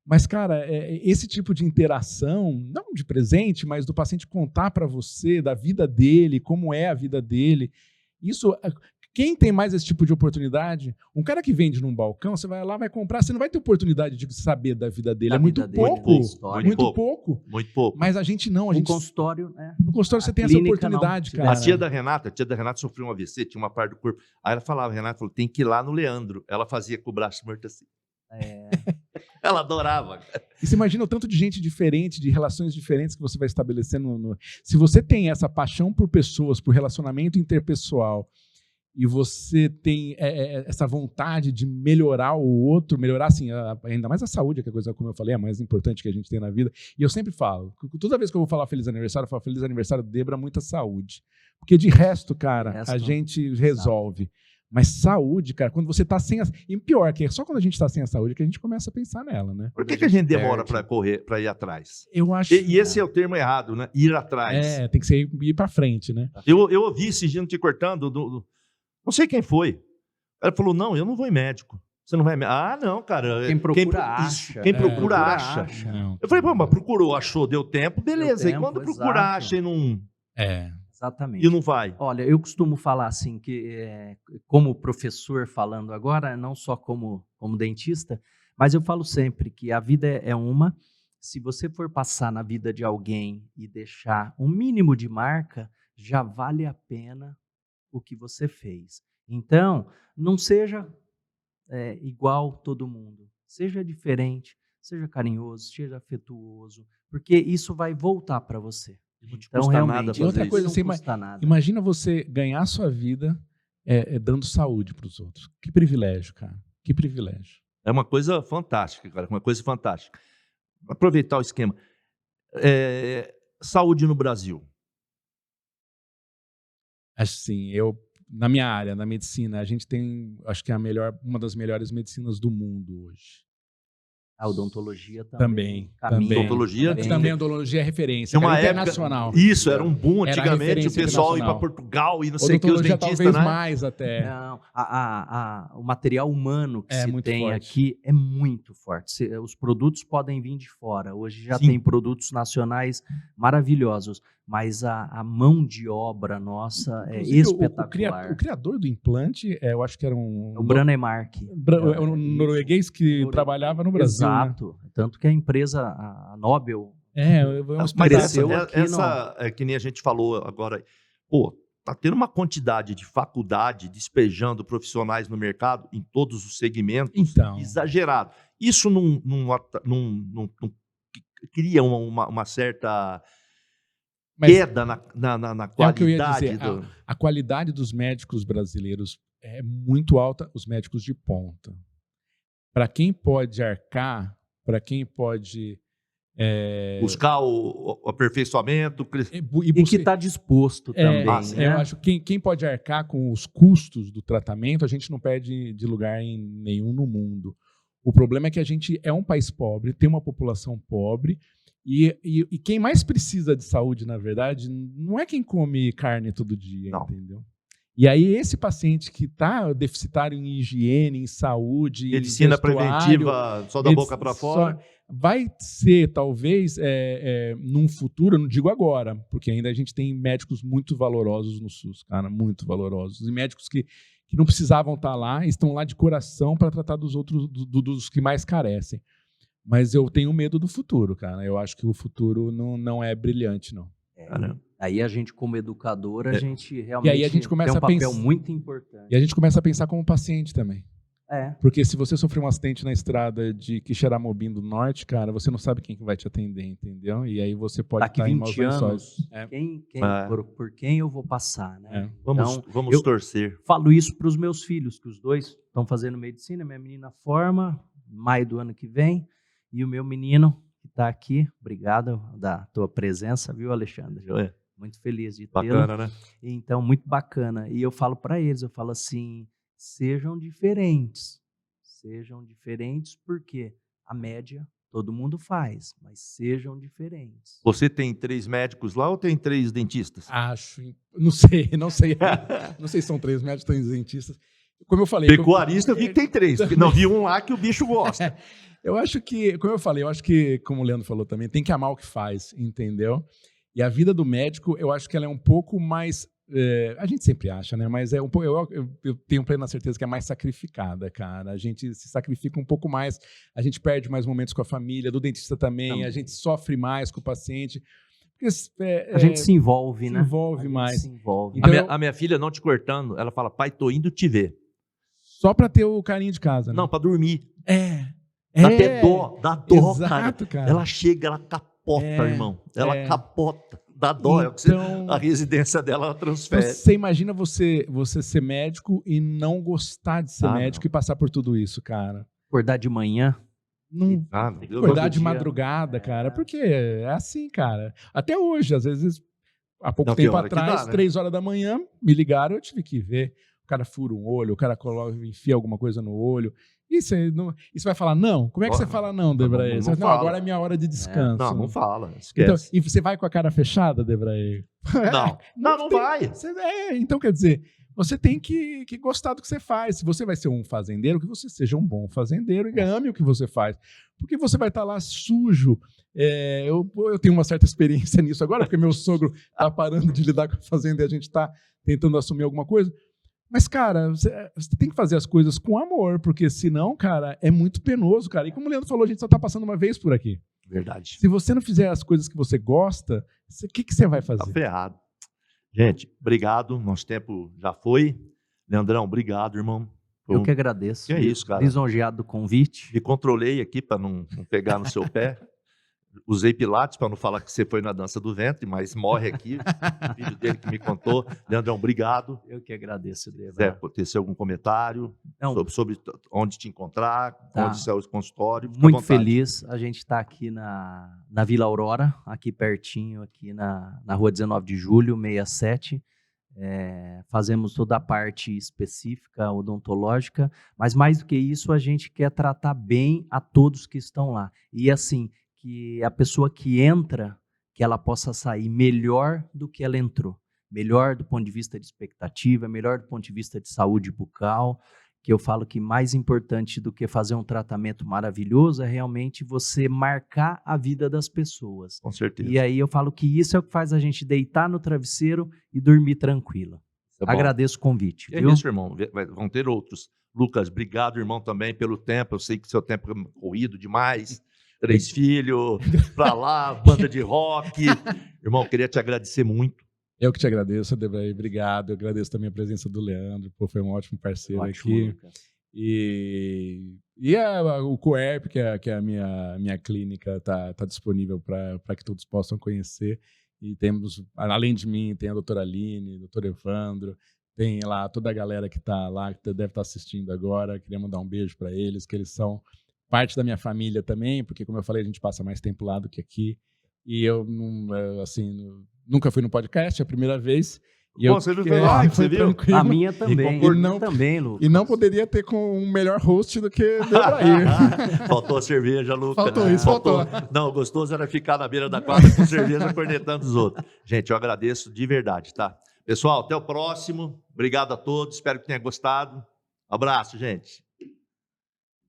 Mas, cara, esse tipo de interação, não de presente, mas do paciente contar para você da vida dele, como é a vida dele, isso... quem tem mais esse tipo de oportunidade, um cara que vende num balcão, você vai lá, vai comprar, você não vai ter oportunidade de saber da vida dele. É muito pouco. Muito pouco. Muito pouco. Mas a gente não. No consultório, né? No consultório você tem essa oportunidade, cara. A tia da Renata sofreu um AVC, tinha uma parte do corpo. Aí ela falava, Renata falou, tem que ir lá no Leandro. Ela fazia com o braço morto assim. Ela adorava. E você imagina o tanto de gente diferente, de relações diferentes que você vai estabelecendo. Se você tem essa paixão por pessoas, por relacionamento interpessoal, e você tem essa vontade de melhorar o outro, melhorar assim, ainda mais a saúde, que é a coisa, como eu falei, a mais importante que a gente tem na vida. E eu sempre falo, toda vez que eu vou falar feliz aniversário, eu falo feliz aniversário, Débora, muita saúde. Porque de resto, cara, a gente resolve. Mas saúde, cara, quando você tá sem e pior, que é só quando a gente tá sem a saúde que a gente começa a pensar nela, né? Por que a gente demora para correr, para ir atrás? Eu acho. E esse é o termo errado, né? Ir atrás. Tem que ser ir para frente, né? Eu ouvi esse dia te cortando, não sei quem foi. Ela falou: não, eu não vou em médico. Você não vai em médico? Ah, não, cara. Quem procura acha. Quem procura acha. Eu falei, pô, mas procurou, achou, deu tempo, beleza. Deu tempo, e quando procura, acha e não. Exatamente. E não vai. Olha, eu costumo falar assim, que como professor falando agora, não só como dentista, mas eu falo sempre que a vida é uma. Se você for passar na vida de alguém e deixar um mínimo de marca, já vale a pena o que você fez. Então, não seja igual todo mundo. Seja diferente, seja carinhoso, seja afetuoso, porque isso vai voltar para você. Então, realmente, outra coisa, assim, imagina você ganhar a sua vida dando saúde para os outros. Que privilégio, cara. Que privilégio. É uma coisa fantástica, cara. Uma coisa fantástica. Aproveitar o esquema. Saúde no Brasil. Assim, na minha área, na medicina, a gente tem, acho que uma das melhores medicinas do mundo hoje. A odontologia também. Odontologia também a odontologia é referência. Uma internacional. Isso, era um boom antigamente, o pessoal ir para Portugal e não sei o que, os dentistas, talvez né? mais até. Não, o material humano que se tem forte. aqui é muito forte. Os produtos podem vir de fora. Hoje já tem produtos nacionais maravilhosos, mas a mão de obra nossa inclusive, é espetacular. O criador do implante, eu acho que era o Branemark. Um norueguês que trabalhava no Brasil. Exato. Né? Tanto que a empresa, a Nobel, mas essa que nem a gente falou agora, pô, tá tendo uma quantidade de faculdade despejando profissionais no mercado em todos os segmentos exagerado. Isso não cria uma certa queda na qualidade. É o que eu ia dizer. A qualidade dos médicos brasileiros é muito alta, os médicos de ponta. Para quem pode arcar, para quem pode buscar o aperfeiçoamento e que está disposto também. Né? Eu acho que quem pode arcar com os custos do tratamento, a gente não perde de lugar em nenhum no mundo. O problema é que a gente é um país pobre, tem uma população pobre, e quem mais precisa de saúde, na verdade, não é quem come carne todo dia, entendeu? E aí esse paciente que está deficitário em higiene, em saúde, medicina preventiva, só da boca para fora, vai ser talvez num futuro, eu não digo agora, porque ainda a gente tem médicos muito valorosos no SUS, cara, muito valorosos, e médicos que não precisavam estar lá, estão lá de coração para tratar dos outros, dos que mais carecem. Mas eu tenho medo do futuro, cara. Eu acho que o futuro não é brilhante, não. Aí a gente, como educador, a gente realmente a gente começa tem um papel muito importante. E a gente começa a pensar como paciente também. É. Porque se você sofrer um acidente na estrada de Quixeramobim do Norte, cara, você não sabe quem que vai te atender, entendeu? E aí você pode estar em maus lençóis. Por quem eu vou passar, né? Vamos torcer. Falo isso para os meus filhos, que os dois estão fazendo medicina. Minha menina forma, maio do ano que vem, e o meu menino que está aqui. Obrigado da tua presença, viu, Alexandre? Muito feliz de tê-lo. Bacana, né? Então, muito bacana. E eu falo para eles, eu falo assim, sejam diferentes. Sejam diferentes porque a média todo mundo faz, mas sejam diferentes. Você tem 3 médicos lá ou tem 3 dentistas? Acho, não sei. Não sei se são 3 médicos, 3 dentistas. Como eu falei... Pecuarista eu vi que tem 3, porque não vi um lá que o bicho gosta. Eu acho que, como eu falei, como o Leandro falou também, tem que amar o que faz, entendeu? E a vida do médico, eu acho que ela é um pouco mais a gente sempre acha, né? Mas eu tenho plena certeza que é mais sacrificada, cara. A gente se sacrifica um pouco mais, a gente perde mais momentos com a família, do dentista também, a gente sofre mais com o paciente. Porque, a gente se envolve, né? Se envolve mais. Se envolve. Então, A minha filha, não te cortando, ela fala, pai, tô indo te ver. Só pra ter o carinho de casa, né? Não, pra dormir. Dá até dó, Exato, cara. Ela chega, ela capota, irmão. Ela capota, dá dó. Então, A residência dela, ela transfere. Você imagina você ser médico e não gostar de ser médico e passar por tudo isso, cara. Acordar de manhã. Não Meu Deus, acordar de madrugada, cara. Porque é assim, cara. Até hoje, às vezes, há pouco tempo atrás, 3 horas da manhã, me ligaram, eu tive que ver. O cara fura um olho, o cara enfia alguma coisa no olho. E você vai falar não? Como é que você fala não, Debraê? Não, agora é minha hora de descanso. Não fala, esquece. Então, e você vai com a cara fechada, Debraê? Não vai. Então, quer dizer, você tem que gostar do que você faz. Se você vai ser um fazendeiro, que você seja um bom fazendeiro e ame o que você faz. Porque você vai estar lá sujo. Eu tenho uma certa experiência nisso agora, porque meu sogro está parando de lidar com a fazenda e a gente está tentando assumir alguma coisa. Mas, cara, você tem que fazer as coisas com amor, porque senão, cara, é muito penoso, cara. E como o Leandro falou, a gente só está passando uma vez por aqui. Verdade. Se você não fizer as coisas que você gosta, o que você vai fazer? Tá ferrado. Gente, obrigado. Nosso tempo já foi. Leandrão, obrigado, irmão. Eu que agradeço. Que é isso, cara. Lisonjeado do convite. Me controlei aqui para não pegar no seu pé. Usei Pilates para não falar que você foi na dança do ventre, mas morre aqui. O filho dele que me contou. Leandrão, obrigado. Eu que agradeço, Deva. Se quiser ter algum comentário sobre onde te encontrar, onde é o consultório. Muito feliz. A gente está aqui na Vila Aurora, aqui pertinho, aqui na rua 19 de julho, 67. Fazemos toda a parte específica, odontológica, mas mais do que isso, a gente quer tratar bem a todos que estão lá. E assim, que a pessoa que entra, que ela possa sair melhor do que ela entrou. Melhor do ponto de vista de expectativa, melhor do ponto de vista de saúde bucal, que eu falo que mais importante do que fazer um tratamento maravilhoso é realmente você marcar a vida das pessoas. Com certeza. E aí eu falo que isso é o que faz a gente deitar no travesseiro e dormir tranquilo. Agradeço o convite. É isso, irmão. Vão ter outros. Lucas, obrigado, irmão, também pelo tempo. Eu sei que seu tempo é corrido demais. 3 filhos, pra lá, banda de rock. Irmão, queria te agradecer muito. Eu que te agradeço, Debraê, obrigado. Eu agradeço também a presença do Leandro, foi um ótimo parceiro aqui. Lucas. E o Coerp, que é a minha clínica, tá disponível para que todos possam conhecer. E temos, além de mim, tem a doutora Aline, o doutor Evandro, tem lá toda a galera que está lá, que deve estar assistindo agora. Queria mandar um beijo para eles, que eles são parte da minha família também, porque, como eu falei, a gente passa mais tempo lá do que aqui. E eu, nunca fui no podcast, é a primeira vez. E você não veio lá, você viu? A minha também. Também, Lucas. E não poderia ter com um melhor host do que Debraê. Faltou a cerveja, Lucas. Faltou. Não, o gostoso era ficar na beira da quadra com cerveja cornetando os outros. Gente, eu agradeço de verdade, tá? Pessoal, até o próximo. Obrigado a todos, espero que tenha gostado. Abraço, gente.